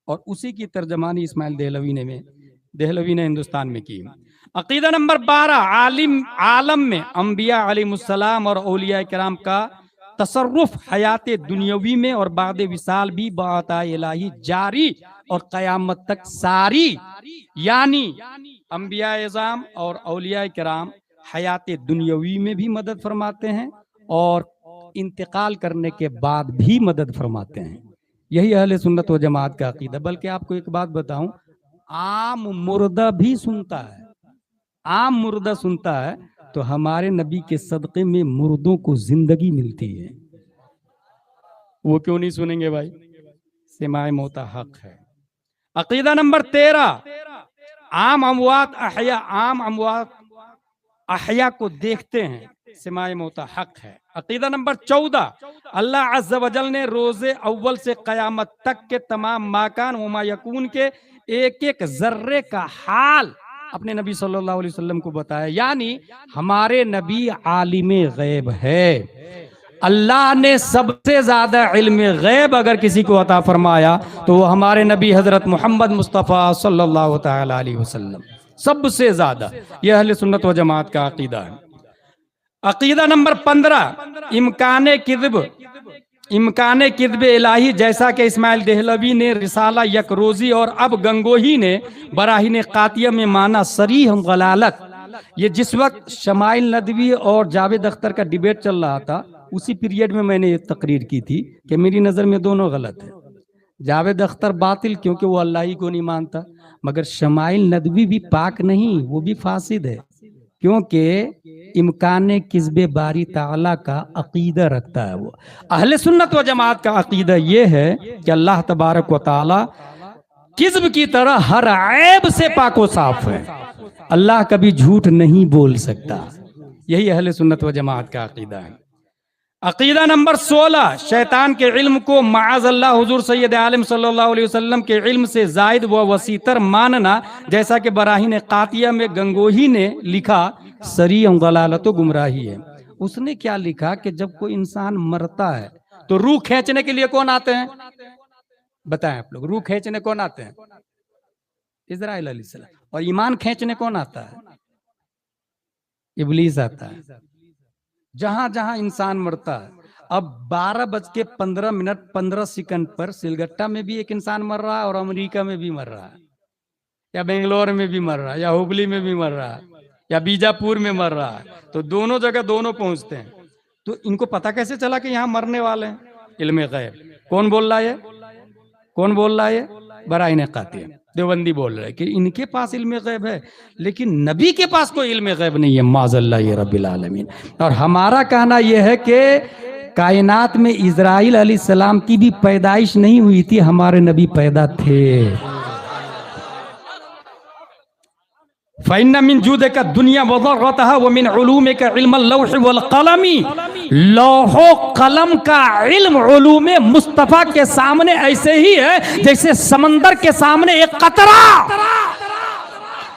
और उसी की तर्जमानी इस्माइल देहलवी ने हिंदुस्तान में की। अकीदा नंबर 12, आलम में अंबिया अलैहिस्सलाम और औलिया किराम का तसर्रुफ हयात दुनियावी में और बाद विसाल भी बाता इलाही जारी और कयामत तक सारी। यानी अंबिया इज़ाम और औलिया किराम हयात दुनियावी में भी मदद फरमाते हैं और इंतकाल करने के बाद भी मदद फरमाते हैं। यही अहले सुन्नत व जमात का अकीदा। बल्कि आपको एक बात बताऊं, आम मुर्दा भी सुनता है, आम मुर्दा सुनता है तो हमारे नबी के सदक़े में मुर्दों को जिंदगी मिलती है। वो क्यों नहीं सुनेंगे भाई? सिमाए मौता हक है। अकीदा नंबर 13, आम अमवात अहया को देखते हैं, सिमाए मौता हक है। अकीदा नंबर 14, अल्लाह अज़्ज़ व जल ने रोज़े अव्वल से क़यामत तक के तमाम माकान व मा यकून के एक एक जर्रे का हाल अपने नबी सल्लल्लाहु अलैहि वसल्लम को बताया। यानी हमारे नबी आलिमे गैब है। अल्लाह ने सबसे ज्यादा इल्म गैब अगर किसी को अता फरमाया तो वो हमारे नबी हजरत मोहम्मद मुस्तफ़ा सल्लल्लाहु तआला अलैहि वसल्लम, सबसे ज्यादा। यह अहले सुन्नत व जमात का अकीदा है। अकीदा नंबर 15, इम्कान किद्ब इलाही, जैसा कि इस्माइल देहलवी ने रिसाला यकरोजी और अब गंगोही ने बराहीन कातिया में माना सरीह गलालत। ये जिस वक्त शमाइल नदवी और जावेद अख्तर का डिबेट चल रहा था उसी पीरियड में मैंने ये तकरीर की थी कि मेरी नज़र में दोनों गलत है। जावेद अख्तर बातिल क्योंकि वो अल्लाह ही को नहीं मानता, मगर शमाइल नदवी भी पाक नहीं, वो भी फासिद है, क्योंकि इम्कान किस्बे बारी ताला का अकीदा रखता है। वो अहले सुन्नत व जमात का अकीदा ये है कि अल्लाह तबारक व ताला किस्ब की तरह हर ऐब से पाको साफ है। अल्लाह कभी झूठ नहीं बोल सकता। यही अहले सुन्नत व जमात का अकीदा है। अकीदा नंबर 16, शैतान के इल्म को माअज़ल्लाह हुजूर सैयद आलम सल्लल्लाहु अलैहि वसल्लम के इल्म से जायद व वसीतर मानना, जैसा कि बराहीन कातिया में गंगोही ने लिखा, सरी दलालत गुमराही है। उसने क्या लिखा कि जब कोई इंसान मरता है तो रूह खींचने के लिए कौन आते हैं? बताएं आप लोग, रूह खींचने कौन आते हैं? इज़राइल अलैहिस्सलाम। और ईमान खींचने कौन आता है? इब्लीस आता है। जहां जहां इंसान मरता है, अब 12:15 15 सेकंड पर सिलगट्टा में भी एक इंसान मर रहा है और अमेरिका में भी मर रहा है, या बेंगलोर में भी मर रहा है, या हुबली में भी मर रहा है, या बीजापुर में मर रहा है। तो दोनों जगह दोनों पहुंचते हैं। तो इनको पता कैसे चला कि यहाँ मरने वाले हैं? इल्मे गैब। कौन बोल रहा है? कौन बोल रहा है? बराहीन कातिया देवबंदी बोल रहे हैं कि इनके पास इल्मे गैब है, लेकिन नबी के पास कोई इल्मे गैब नहीं है, माज़ल्लाह ये रब्बिल आलमीन। और हमारा कहना यह है कि कायनात में इज़राइल अलैहिस्सलाम की भी पैदाइश नहीं हुई थी, हमारे नबी पैदा थे। फ़इन्न मिन जूदिका दुनिया व ज़रअतहा व मिन उलूमिका इल्मल लौह वल क़लमी, लौहो कलम का इल्म उलूमे मुस्तफ़ा के सामने ऐसे ही है जैसे समंदर के सामने एक कतरा।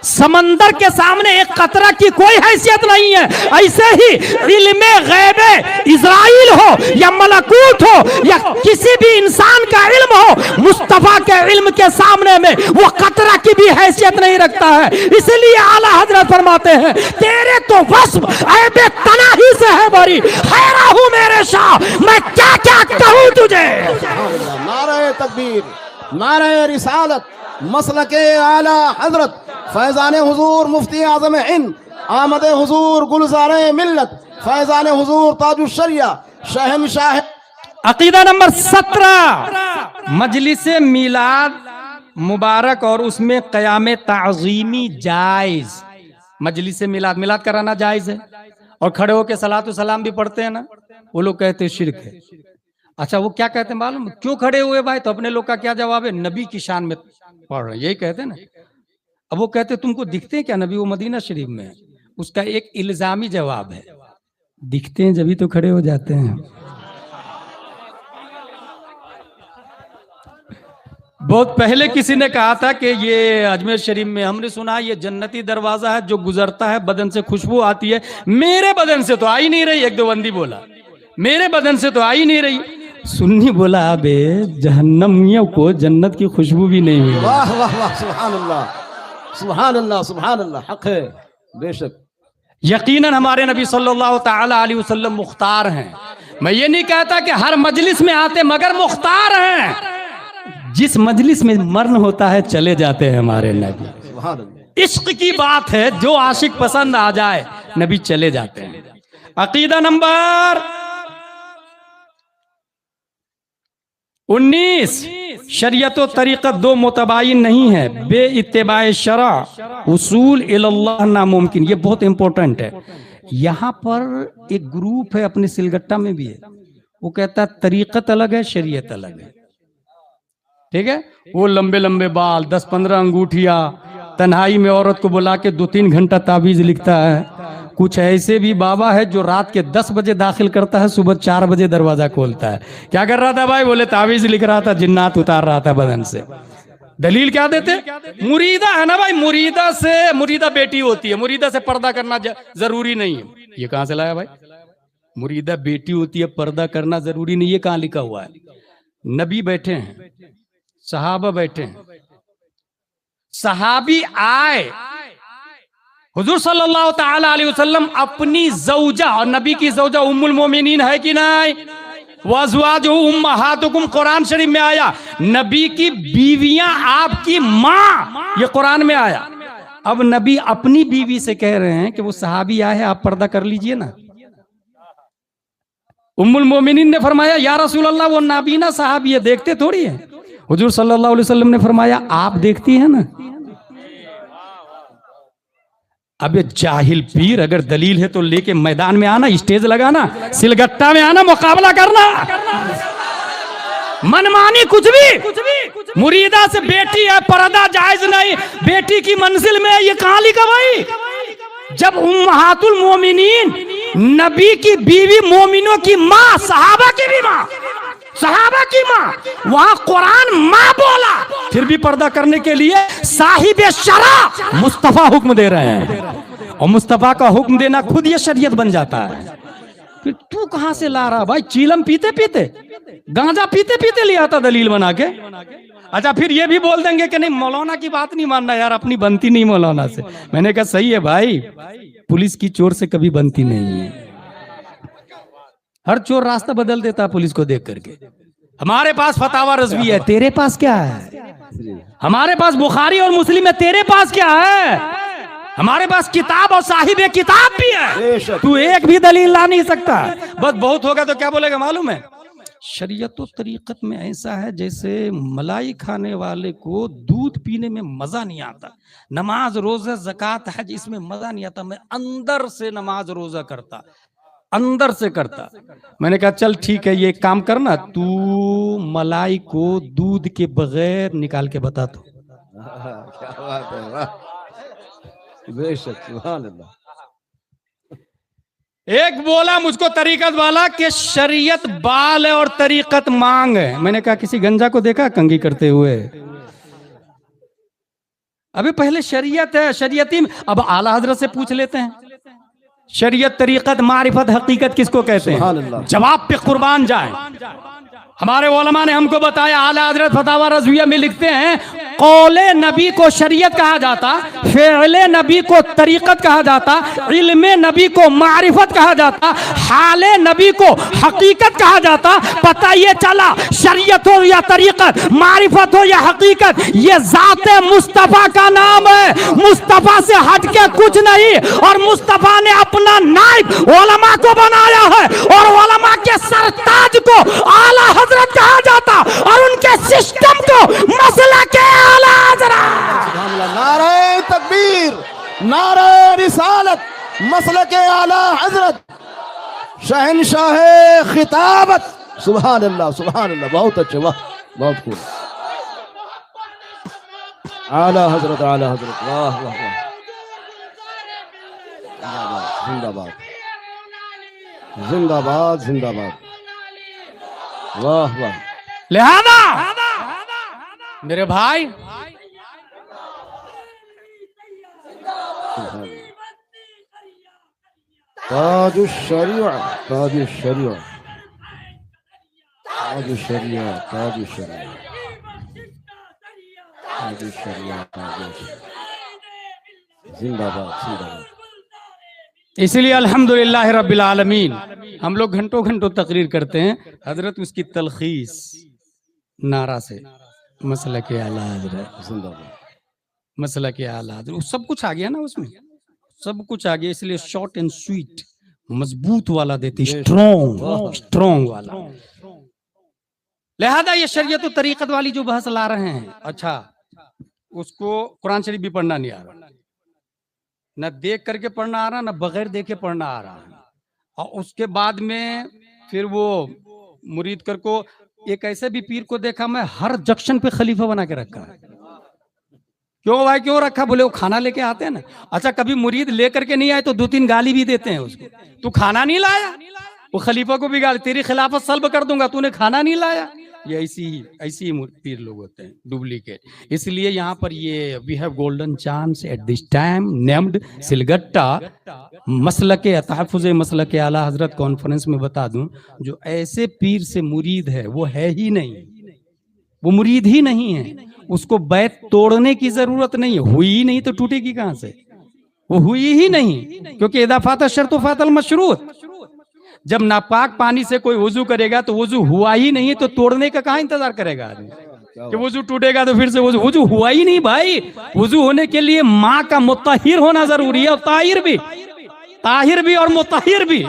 समंदर के सामने एक कतरा की कोई हैसियत नहीं है। ऐसे ही इल्मे गैबे इज़राइल हो या मलकूत हो या किसी भी इंसान का इल्म हो, मुस्तफा के इल्म के सामने में वो कतरा की भी हैसियत नहीं रखता है। इसलिए आला हजरत फरमाते हैं, तेरे तो वस्फ ऐबे तनाही से है बरी, हैरा हूं मेरे शाह, मैं क्या क्या कहूं तुझे। नारे तकबीर, नारे रिसालत, मसलके आला हजरत फैजान हुजूर मुफ्ती आजम हिंद, आमद हुजूर गुलजारे मिल्लत, फैजान हुजूर ताजुश शरिया शहनशाह। अकीदा नंबर 17, मजलिस मिलाद मुबारक और उसमें क़याम ताज़ीमी जायज। मजलिस मिलाद, मिलाद कराना जायज है, और खड़े होकर सलातो सलाम भी पढ़ते हैं ना, वो लोग कहते हैं शिर्क है। अच्छा, वो क्या कहते हैं मालूम? क्यों खड़े हुए भाई? तो अपने लोग का क्या जवाब है? नबी की शान में पढ़ रहे, यही कहते हैं ना। अब वो कहते तुमको दिखते हैं क्या नबी? वो मदीना शरीफ में है। उसका एक इल्जामी जवाब है, दिखते हैं जब ही तो खड़े हो जाते हैं। बहुत पहले किसी ने कहा था कि ये अजमेर शरीफ में हमने सुना ये जन्नती दरवाजा है, जो गुजरता है बदन से खुशबू आती है। मेरे बदन से तो आई नहीं रही, एक देवबंदी बोला, मेरे बदन से तो आई नहीं रही। सुन्नी बोला, अबे जहन्नमियों को जन्नत की खुशबू भी नहीं मिली। वाह वाह वाह, सुभान अल्लाह सुभान अल्लाह सुभान अल्लाह, हक है बेशक। यकीनन हमारे नबी सल्लल्लाहु ताला अलैहि वसल्लम मुख्तार हैं। मैं ये नहीं कहता कि हर मजलिस में आते, मगर मुख्तार हैं। जिस मजलिस में मर्न होता है चले जाते हैं हमारे नबी। सुभान अल्लाह, इश्क की बात है, जो आशिक पसंद आ जाए नबी चले जाते हैं। अकीदा नंबर 19, शरीयत व तरीक़त दो मुतबाइन नहीं है, बे इत्तिबाए शरा उसूल इल्लाह नामुमकिन। ये बहुत इंपॉर्टेंट है। यहाँ पर एक ग्रुप है, अपने सिलगट्टा में भी है, वो कहता है तरीक़त अलग है, शरीयत अलग है। ठीक है, वो लंबे लंबे बाल, 10-15 अंगूठिया, तन्हाई में औरत को बुला के 2-3 घंटा ताबीज लिखता है। कुछ ऐसे भी बाबा है जो रात के 10 बजे दाखिल करता है, सुबह 4 बजे दरवाजा खोलता है। क्या कर रहा था भाई? बोले ताबीज लिख रहा था, जिन्नात उतार रहा था बदन से। दलील क्या देते? मुरीदा है ना भाई, मुरीदा बेटी होती है, मुरीदा से पर्दा करना जरूरी नहीं है। ये कहां से लाया भाई? मुरीदा बेटी होती है, पर्दा करना जरूरी नहीं, ये कहां लिखा हुआ है? नबी बैठे हैं, सहाबा बैठे हैं, सहाबी आए, हुजूर सल्लल्लाहु ताला अलैहि वसल्लम अपनी जौजा, और नबी की जौजा उम्मुल मोमिनीन है कि नहीं? वज़वाजुहु उम्महातुकुम, कुरान शरीफ में आया। नबी की बीवियां आपकी माँ, ये कुरान में आया। अब नबी अपनी बीवी से कह रहे हैं कि वो सहाबी आए हैं, आप पर्दा कर लीजिए ना। उम्मुल मोमिनीन ने फरमाया, या रसूल अल्लाह, वो नाबीना सहाबी है, देखते थोड़ी है। हुजूर सल्लल्लाहु अलैहि वसल्लम ने फरमाया, आप देखती है ना। अब ये जाहिल पीर, अगर दलील है तो लेके मैदान में आना, स्टेज लगाना, सिलगट्टा में आना, मुकाबला करना। मनमानी कुछ भी। मुरीदा से बेटी है, पर्दा जायज नहीं, बेटी की मंजिल में, ये कहां लिखा भाई? जब उम्महातुल मोमिनीन नबी की बीवी, मोमिनों की माँ, सहाबा की भी माँ, सहाबा की माँ, वहां कुरान माँ बोला, फिर भी पर्दा करने के लिए साहिब शरा मुस्तफा हुक्म दे रहे हैं, और मुस्तफा का हुक्म देना खुद ये शरीयत बन जाता है। फिर तू कहां से ला रहा भाई? चीलम पीते पीते, गांजा पीते पीते लिया था दलील बना के। अच्छा, फिर ये भी बोल देंगे कि नहीं मौलाना की बात नहीं मानना यार, अपनी बनती नहीं मौलाना से। मैंने कहा सही है भाई, पुलिस की चोर से कभी बनती नहीं है। हर चोर रास्ता बदल देता है पुलिस को देख करके। हमारे पास फतावा रज़वी है, तेरे पास क्या है? हमारे पास बुखारी और मुस्लिम है, तेरे पास क्या है? हमारे पास किताब और साहिब किताब भी है, तू एक भी दलील ला नहीं सकता। बस बहुत होगा तो क्या बोलेगा मालूम है? शरीयत और तरीकत में ऐसा है जैसे मलाई खाने वाले को दूध पीने में मजा नहीं आता। नमाज रोजा ज़कात हज इसमें मजा नहीं आता, मैं अंदर से नमाज रोजा करता, अंदर से करता। मैंने कहा चल ठीक है, ये काम करना, तू मलाई को दूध के बगैर निकाल के बता दो। क्या बात है, वाह, बेशक, सुभान अल्लाह। एक बोला मुझको तरीकत वाला कि शरीयत बाल है और तरीकत मांग है। मैंने कहा किसी गंजा को देखा कंघी करते हुए? अभी पहले शरीयत है, शरीयती। अब आला हजरत से पूछ लेते हैं, शरीयत, तरीकत, मारिफत, हकीकत किसको कहते हैं? जवाब पे कुर्बान जाए। हमारे उलमा ने हमको बताया, आला हजरत फतावा रज़विया में लिखते हैं, कौले नबी को शरीयत कहा जाता, फ़िअले नबी को तरीकत कहा जाता, इल्मे नबी को मारिफत कहा जाता, हाले नबी को हकीकत कहा जाता। पता ये चला शरीयत हो या तरीकत, मारिफत हो या हकीकत, ये ज़ाते मुस्तफ़ा का नाम है। मुस्तफ़ा से हटके कुछ नहीं, और मुस्तफ़ा ने अपना नाइब उलमा को बनाया है, और उलमा के सरताज को आला हजरत कहा जाता, और उनके सिस्टम को मसला के आला हजरत। नारे तकबीर, नारे रिसालत, मसला के आला हजरत, शहनशाह खिताबत। सुभान अल्लाह, सुभान अल्लाह, बहुत अच्छे, वाह, बहुत खूब। आला हजरत, आला हजरत, वाह वाह वाह, जिंदाबाद जिंदाबाद जिंदाबाद, वाह वाह। लिहाजा मेरे भाई, ताजुश शरीअ, ताजुश शरीअ, ताजुश शरीअ, ताजुश शरीअ, ताजुश शरीअ, ताजुश, जिंदाबाद जिंदाबाद। इसलिए अल्हम्दुलिल्लाह रब्बिल आलमीन, हम लोग घंटों घंटों तकरीर करते हैं, हजरत उसकी तलखीस नारा से, मसला के आला हजरत, जिंदाबाद, मसला के आला हजरत, सब कुछ आ गया ना उसमें, सब कुछ आ गया। इसलिए शॉर्ट एंड स्वीट, मजबूत वाला देती, स्ट्रॉन्ग स्ट्रॉन्ग वाला। लिहाजा ये शरीयत और तरीकत वाली जो बहस ला रहे हैं, अच्छा उसको कुरान शरीफ भी पढ़ना नहीं आ रहा, न देख करके पढ़ना आ रहा, न बगैर देखे पढ़ना आ रहा। और उसके बाद में फिर वो मुरीद कर को, एक ऐसे भी पीर को देखा मैं, हर जंक्शन पे खलीफा बना के रखा है। क्यों भाई क्यों रखा? बोले वो खाना लेके आते हैं ना। अच्छा, कभी मुरीद लेकर के नहीं आए तो 2-3 गाली भी देते हैं उसको, तू खाना नहीं लाया। वो खलीफा को भी गाली, तेरी खिलाफत सल्ब कर दूंगा, तूने खाना नहीं लाया। ये ऐसी ही पीर लोग होते हैं, डुप्लीकेट। इसलिए यहाँ पर ये we have golden chance at this time named सिलगट्टा मसलके तहफ़्फ़ुज़ मसलके आला हजरत कॉन्फ्रेंस में बता दूं, जो ऐसे पीर से मुरीद है वो है ही नहीं, वो मुरीद ही नहीं है। उसको बैत तोड़ने की जरूरत नहीं है, हुई ही नहीं तो टूटेगी कहां से? वो हुई ही नहीं, क्योंकि इदाफात शर्त फातल मशरूत। जब नापाक पानी से कोई वुजू करेगा तो वुजू हुआ ही नहीं, तो तोड़ने का कहां इंतजार करेगा आदमी कि वुजू टूटेगा तो फिर से वुजू हुआ ही नहीं भाई। वुजू होने के लिए माँ का मुत्तहिर होना जरूरी है, और ताहिर भी और मुत्तहिर भी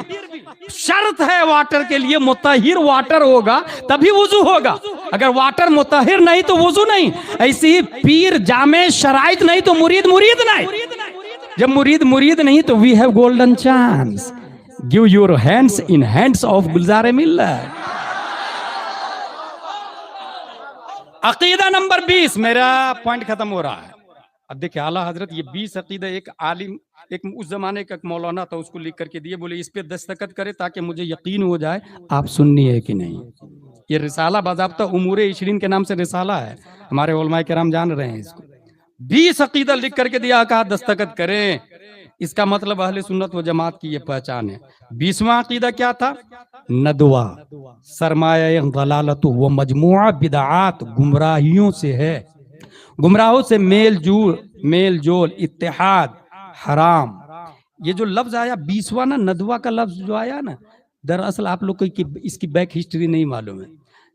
शर्त है वाटर के लिए। मुत्तहिर वाटर होगा तभी वुजू होगा, अगर वाटर मुत्तहिर नहीं तो वुजू नहीं। ऐसे ही पीर जामे शराइत नहीं तो मुरीद नहीं। जब मुरीद नहीं तो we have golden chance, give your hands in hands of Gulzar Millat. अकीदा नंबर 20, मेरा पॉइंट खत्म हो रहा है। अब देखिए आला हजरत ये 20 अकीदा एक आलिम एक उस जमाने का मौलाना था, उसको लिख करके दिए, बोले इस पे दस्तखत करे ताकि मुझे यकीन हो जाए आप सुन्नी है कि नहीं। ये रिसाला बाज़ाब्ता उमूरे इशरीन के नाम से रिसाला है, हमारे उलमाए किराम जान रहे हैं इसको। 20 अकीदा लिख करके दिया, कहा दस्तखत करें। इसका मतलब अहले सुन्नत व जमात की ये पहचान है। 20वां अकीदा क्या था? नदवा सरमाया दलालत व मजमुआ बिदआत, गुमराहियों से है, गुमराहों से मेल जोल इत्तेहाद हराम। ये जो लफ्ज आया 20वां ना, नदवा का लफ्ज जो आया ना, दरअसल आप लोग को इसकी बैक हिस्ट्री नहीं मालूम है।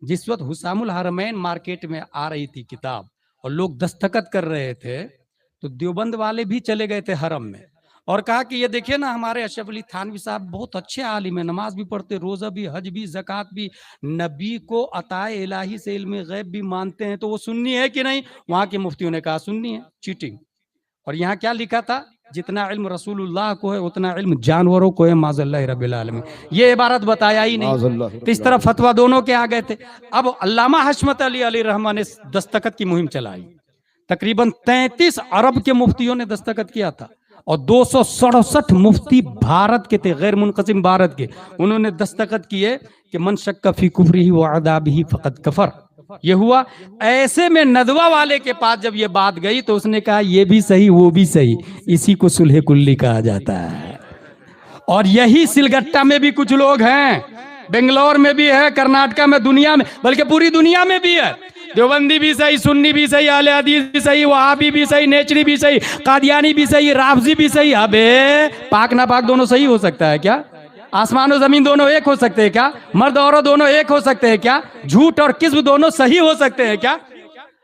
जिस वक्त हुसामुल हरमैन मार्केट में आ रही थी किताब और लोग दस्तखत कर रहे थे, तो देवबंद वाले भी चले गए थे हरम में और कहा कि ये देखिए ना, हमारे अशरफ अली थानवी साहब बहुत अच्छे आलिम है, नमाज भी पढ़ते, रोजा भी, हज भी, ज़कात भी, नबी को अताए इलाही से इल्म गैब भी मानते हैं, तो वो सुन्नी है कि नहीं? वहां के मुफ्तियों ने कहा सुन्नी है। चीटिंग। और यहाँ क्या लिखा था? जितना इल्म रसूलुल्लाह को है उतना इल्म जानवरों को है, माज़ल्लाह रब्बिल आलमीन। ये इबारत बताया ही नहीं, तो इस तरह फतवा दोनों के आ गए थे। अब अल्लामा हशमत अली रहमान ने दस्तखत की मुहिम चलाई, तकरीबन 33 अरब के मुफ्तियों ने दस्तखत किया था और 267 मुफ्ती भारत के थे, गैर मुनक़सिम भारत के, उन्होंने दस्तखत किए कि मन शक्का फी कुफ्रिही व अदाबिही फ़क़द कफ़र। ये हुआ। ऐसे में नदवा वाले के पास जब ये बात गई तो उसने कहा ये भी सही वो भी सही, इसी को सुलह कुल्ली कहा जाता है। और यही सिलगट्टा में भी कुछ लोग हैं, बेंगलोर में भी है, कर्नाटका में, दुनिया में, बल्कि पूरी दुनिया में भी है। देवबंदी भी सही, सुन्नी भी सही, अहले हदीस भी सही, वहाबी भी सही, नेचरी भी सही, कादियानी भी सही, राफजी भी सही। अबे पाक ना पाक दोनों सही हो सकता है क्या? आसमान और जमीन दोनों एक हो सकते हैं क्या? मर्द औरत दोनों एक हो सकते हैं क्या? झूठ और किस्म दोनों सही हो सकते हैं क्या?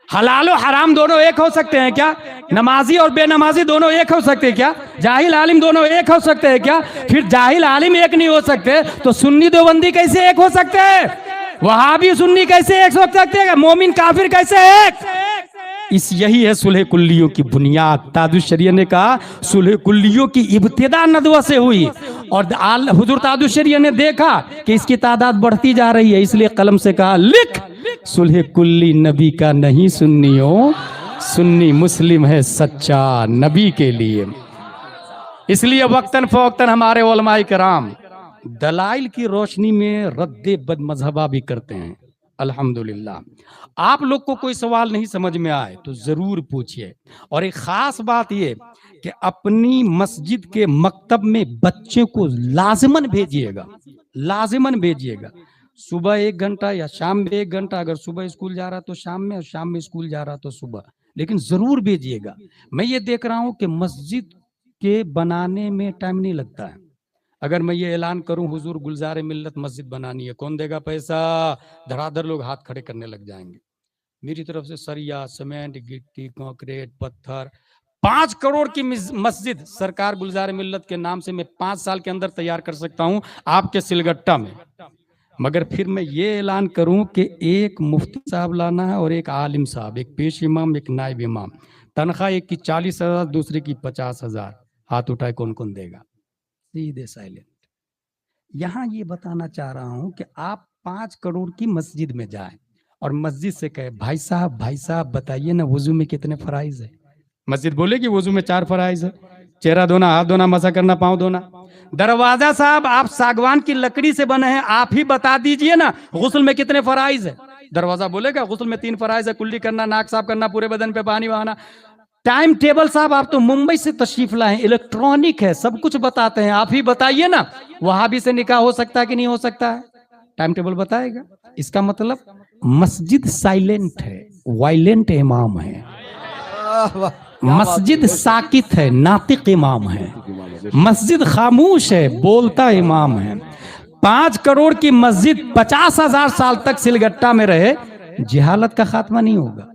हलाल और हराम दोनों एक हो सकते हैं क्या? नमाजी और बेनमाजी दोनों एक हो सकते हैं क्या? जाहिल आलिम दोनों एक हो सकते हैं क्या? फिर जाहिल आलिम एक नहीं हो सकते तो सुन्नी देवबंदी कैसे एक हो सकते हैं? वहाबी सुन्नी कैसे एक हो सकते हैं? मोमिन काफिर कैसे एक? यही है सुलह कुल्लियों की बुनियाद। ताजुश शरिया ने कहा सुलह कुल्लियों की इब्तिदा नदवा से हुई और हुजूर ताजुश शरिया ने देखा कि इसकी तादाद बढ़ती जा रही है, इसलिए कलम से कहा लिख सुलह कुल्ली नबी का नहीं सुन्नियों, सुन्नी मुस्लिम है सच्चा नबी के लिए। इसलिए वक्तन फवक्तन हमारे उलमाए किराम दलाइल की रोशनी में रद्दे बदमज़हबा भी करते हैं। अल्हम्दुलिल्लाह। आप लोग को कोई सवाल नहीं समझ में आए तो जरूर पूछिए। और एक खास बात ये कि अपनी मस्जिद के मकतब में बच्चे को लाजिमन भेजिएगा, लाजिमन भेजिएगा। सुबह 1 घंटा या शाम में 1 घंटा, अगर सुबह स्कूल जा रहा तो शाम में, और शाम में स्कूल जा रहा तो सुबह, लेकिन जरूर भेजिएगा। मैं ये देख रहा हूँ कि मस्जिद के बनाने में टाइम नहीं लगता है। अगर मैं ये ऐलान करूं हुजूर गुलजार मिल्लत मस्जिद बनानी है, कौन देगा पैसा? धड़ाधड़ लोग हाथ खड़े करने लग जाएंगे। मेरी तरफ से सरिया, सीमेंट, गिट्टी, कंक्रीट, पत्थर, 5 करोड़ की मस्जिद सरकार गुलजार मिल्लत के नाम से मैं 5 साल के अंदर तैयार कर सकता हूं आपके सिलगट्टा में। मगर फिर मैं ये ऐलान करूं कि एक मुफ्ती साहब लाना है और एक आलिम साहब, एक पेश इमाम, एक नायब इमाम, तनख्वाह एक की 40,000, दूसरे की 50,000। हाथ उठाए कौन कौन देगा? सीधे साइलेंट। यहां ये बताना चाह रहा हूं कि आप 5 करोड़ की मस्जिद में जाएं और मस्जिद से कहे भाई साहब बताइए ना वुजू में कितने फराइज है? मस्जिद बोलेगी वुजू में 4 फराइज है, चेहरा धोना, हाथ धोना, मसा करना, पांव धोना। दरवाजा साहब आप सागवान की लकड़ी से बने हैं, आप ही बता दीजिए ना गुस्ल में कितने फराइज है? दरवाजा बोलेगा गुस्ल में 3 फराइज है, कुल्ली करना, नाक साफ करना, पूरे बदन पे पानी बहाना। टाइम टेबल साहब आप तो मुंबई से तशरीफ लाए, इलेक्ट्रॉनिक है, सब कुछ बताते हैं, आप ही बताइए ना वहां भी से निकाह हो सकता है कि नहीं हो सकता है? टाइम टेबल बताएगा। इसका मतलब मस्जिद साइलेंट है, वायलेंट इमाम है। मस्जिद साकित है, नातिक इमाम है। मस्जिद खामोश है, बोलता इमाम है। 5 करोड़ की मस्जिद 50,000 साल तक सिलगट्टा में रहे, जिहालत का खात्मा नहीं होगा।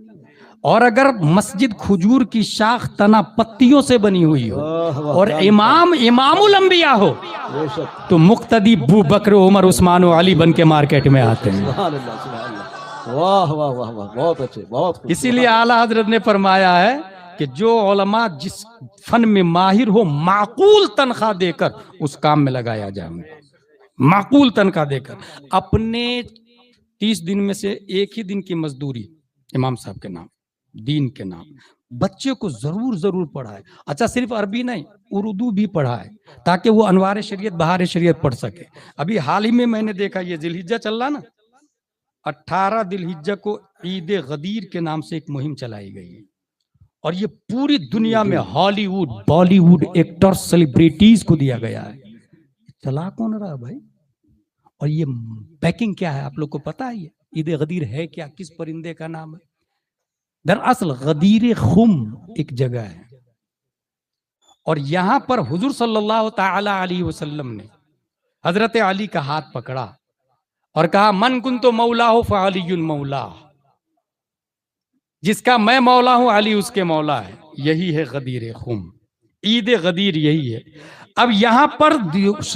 और अगर मस्जिद खजूर की शाख तना पत्तियों से बनी हुई हो और इमामुल अंबिया हो तो मुक्तदी बू बकर, उमर, उस्मान और अली बन के मार्केट में आते हैं। वाह वाह वाह वाह, बहुत अच्छे, बहुत। इसीलिए आला हजरत ने फरमाया है कि जो उलमा जिस फन में माहिर हो माकूल तनख्वाह देकर उस काम में लगाया जाए, माकूल तनख्वाह देकर। अपने 30 दिन में से एक ही दिन की मजदूरी इमाम साहब के नाम, दीन के नाम, बच्चे को जरूर जरूर पढ़ाए। अच्छा, सिर्फ अरबी नहीं, उर्दू भी पढ़ाए ताकि वो अनवार शरीयत बहार शरीयत पढ़ सके। अभी हाल ही में मैंने देखा, ये जिलहिज्जा चल रहा ना, 18 जिलहिज्जा को ईद गदीर के नाम से एक मुहिम चलाई गई है और ये पूरी दुनिया में हॉलीवुड बॉलीवुड एक्टर्स सेलिब्रिटीज को दिया गया है। चला कौन रहा भाई? और ये पैकिंग क्या है आप लोग को पता है? ईद गदीर है क्या? किस परिंदे का नाम है? दरअसल गदीर खुम एक जगह है और यहां पर हुजूर सल्लल्लाहु ताला अलैहि वसल्लम ने हजरत अली का हाथ पकड़ा और कहा, मन कुंतो मौला हो फअलियुन मौला, जिसका मैं मौला हूं अली उसके मौला है। यही है गदीर खुम, ईद गदीर यही है। अब यहां पर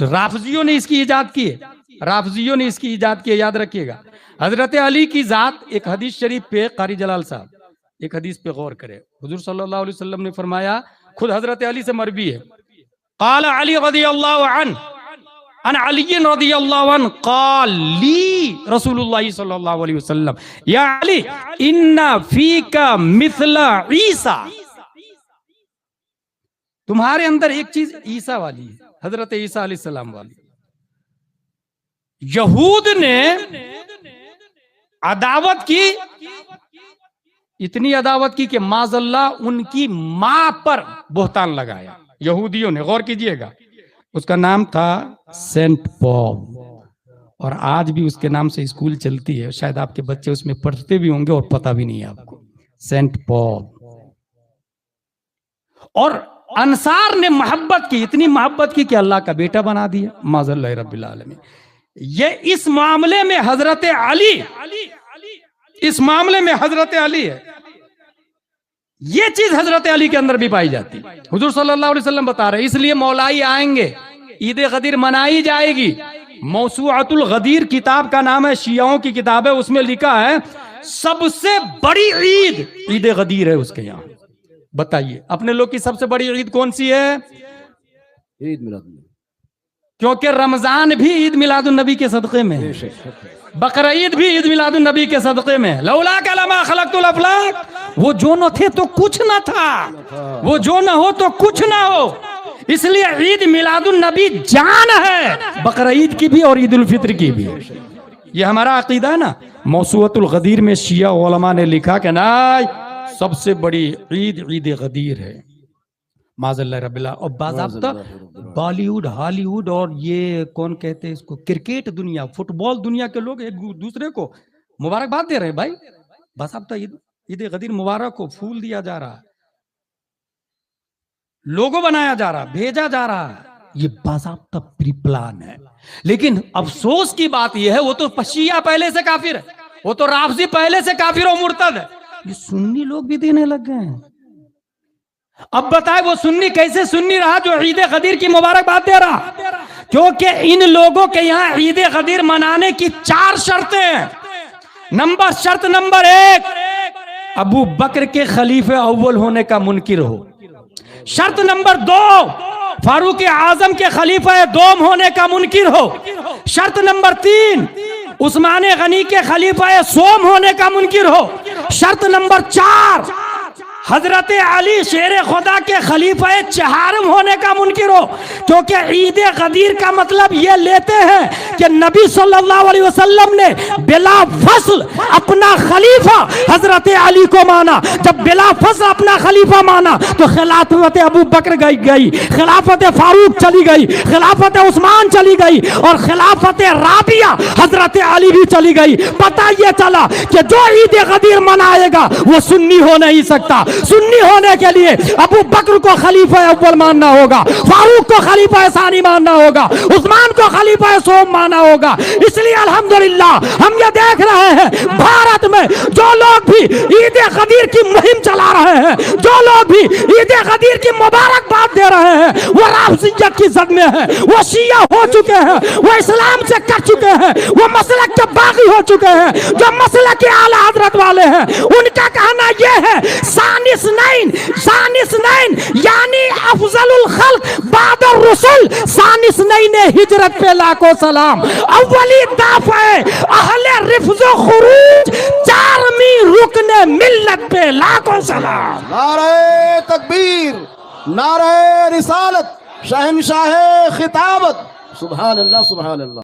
राफजियों ने इसकी इजाद की है, राफजियों ने इसकी इजाद की है, याद रखिएगा। हजरत अली की जात, एक हदीस शरीफ पे कारी जलाल साहब एक हदीस पे गौर करे। हुजूर सल्लल्लाहु अलैहि वसल्लम ने फरमाया, खुद हजरत अली से मरवी है, क़ाल अली रज़ियल्लाहु अन अली रज़ियल्लाहु अन क़ाल ली रसूलुल्लाह सल्लल्लाहु अलैहि वसल्लम या अली इन्ना फीका मिथला ईसा, तुम्हारे अंदर एक चीज ईसा वाली है, हजरत ईसा अलैहिस्सलाम वाली। यहूद ने अदावत की, इतनी अदावत की कि माज़ल्ला उनकी मां पर बोहतान लगाया यहूदियों ने। गौर कीजिएगा, उसका नाम था सेंट पॉल और आज भी उसके नाम से स्कूल चलती है, शायद आपके बच्चे उसमें पढ़ते भी होंगे और पता भी नहीं है आपको, सेंट पॉल। और अंसार ने मोहब्बत की, इतनी मोहब्बत की कि अल्लाह का बेटा बना दिया, माज़ल्लाह रब्बिल आलमीन। ये इस मामले में हजरत अली, इस मामले में हजरत अली है। ये चीज हजरत अली के अंदर भी पाई जाती है। हुजूर सल्लल्लाहु अलैहि वसल्लम बता रहे, इसलिए मौलाई आएंगे, ईद गदीर मनाई जाएगी। मौसूअतुल गदीर किताब का नाम है, शियाओं की किताब है, उसमें लिखा है सबसे बड़ी ईद ईद गदीर है उसके यहाँ। बताइए अपने लोग की सबसे बड़ी ईद कौन सी है? ईद मिलाद, क्योंकि रमजान भी ईद मिलादुन नबी के सदक़े में है, बकरा ईद भी ईद मिलादुन नबी के सदक़े में। लौला कलमा खलक़तुल अफ़लाक, वो जो न थे तो कुछ न था, वो जो न हो तो कुछ न हो, इसलिए ईद मिलादुन नबी जान है, बकरा ईद की भी और ईद उल फित्र की भी। ये हमारा अकीदा है ना। मौसूअतुल गदीर में शिया उलमा ने लिखा कि ना सबसे बड़ी ईद ईद गदीर है, माज़ल्लाह रब्बिला। और बाज़ाब्ता बॉलीवुड हॉलीवुड और ये कौन कहते हैं इसको, क्रिकेट दुनिया, फुटबॉल दुनिया के लोग एक दूसरे को मुबारकबाद दे रहे हैं भाई। बाज़ाब्ता ईद गदीर मुबारक को फूल दिया जा रहा है, लोगो बनाया जा रहा, भेजा जा रहा है, ये बाज़ाब्ता प्री प्लान है। लेकिन अफसोस की बात यह है, वो तो शिया पहले से काफिर है, वो तो राफजी पहले से काफिर और मुर्तद है, ये सुन्नी लोग भी देने लग गए हैं। अब बताए वो सुन्नी कैसे सुन्नी रहा जो ईद गदीर की मुबारकबाद दे रहा? क्योंकि इन लोगों के यहाँ ईद गदीर मनाने की 4 शर्तें हैं। शर्त नंबर 1, अबू बकर के खलीफे अव्वल होने का मुनकिर हो। शर्त नंबर 2, फारूक आजम के खलीफा दोम होने का मुनकिर हो। शर्त नंबर 3, उस्मान गनी के खलीफा सोम होने का मुनकिर हो। शर्त नंबर 4, हजरत अली शेर खुदा के खलीफा चहारम होने का मुनकिर हो। क्योंकि ईद गदीर का मतलब ये लेते हैं कि नबी सल्लल्लाहु अलैहि वसल्लम ने बिला फसल अपना खलीफा हजरत अली को माना। जब बिला फसल अपना खलीफा माना तो खिलाफत अबू बकर गई, खिलाफत फारूक चली गई, खिलाफत उस्मान चली गई और खिलाफत राबिया हजरत अली भी चली गई। पता ये चला कि जो ईद गदीर मनाएगा वो सुन्नी हो नहीं सकता। सुन्नी होने के लिए अबू बकर को खलीफा अव्वल मानना होगा, फारूक को खलीफा सानी मानना होगा, उस्मान को खलीफा सोम मानना होगा। इसलिए अल्हम्दुलिल्लाह हम ये देख रहे हैं भारत में जो लोग भी ईद गदीर की मुहिम चला रहे हैं, जो लोग भी ईद गदीर की मुबारकबाद दे रहे हैं, वो राफजियत की जद में है, वो शिया हो चुके हैं, वो इस्लाम से कट चुके हैं, वो मसलक के बागी हो चुके हैं। जो मसलक के आला हजरत वाले हैं उनका कहना यह है सानिसनैन यानी अफजलुल खल्क बादर रसूल, सानिसनैन हिजरत पे लाखों सलाम, अव्वली दाफ़े अहले रिफ्ज़ व खुरूज, 4वीं रुकने मिल्लत पे लाखों लाखों सलाम। नारे तकबीर, नारे रिसालत, शहनशाह खिताबत। सुभान अल्लाह, सुभान अल्लाह।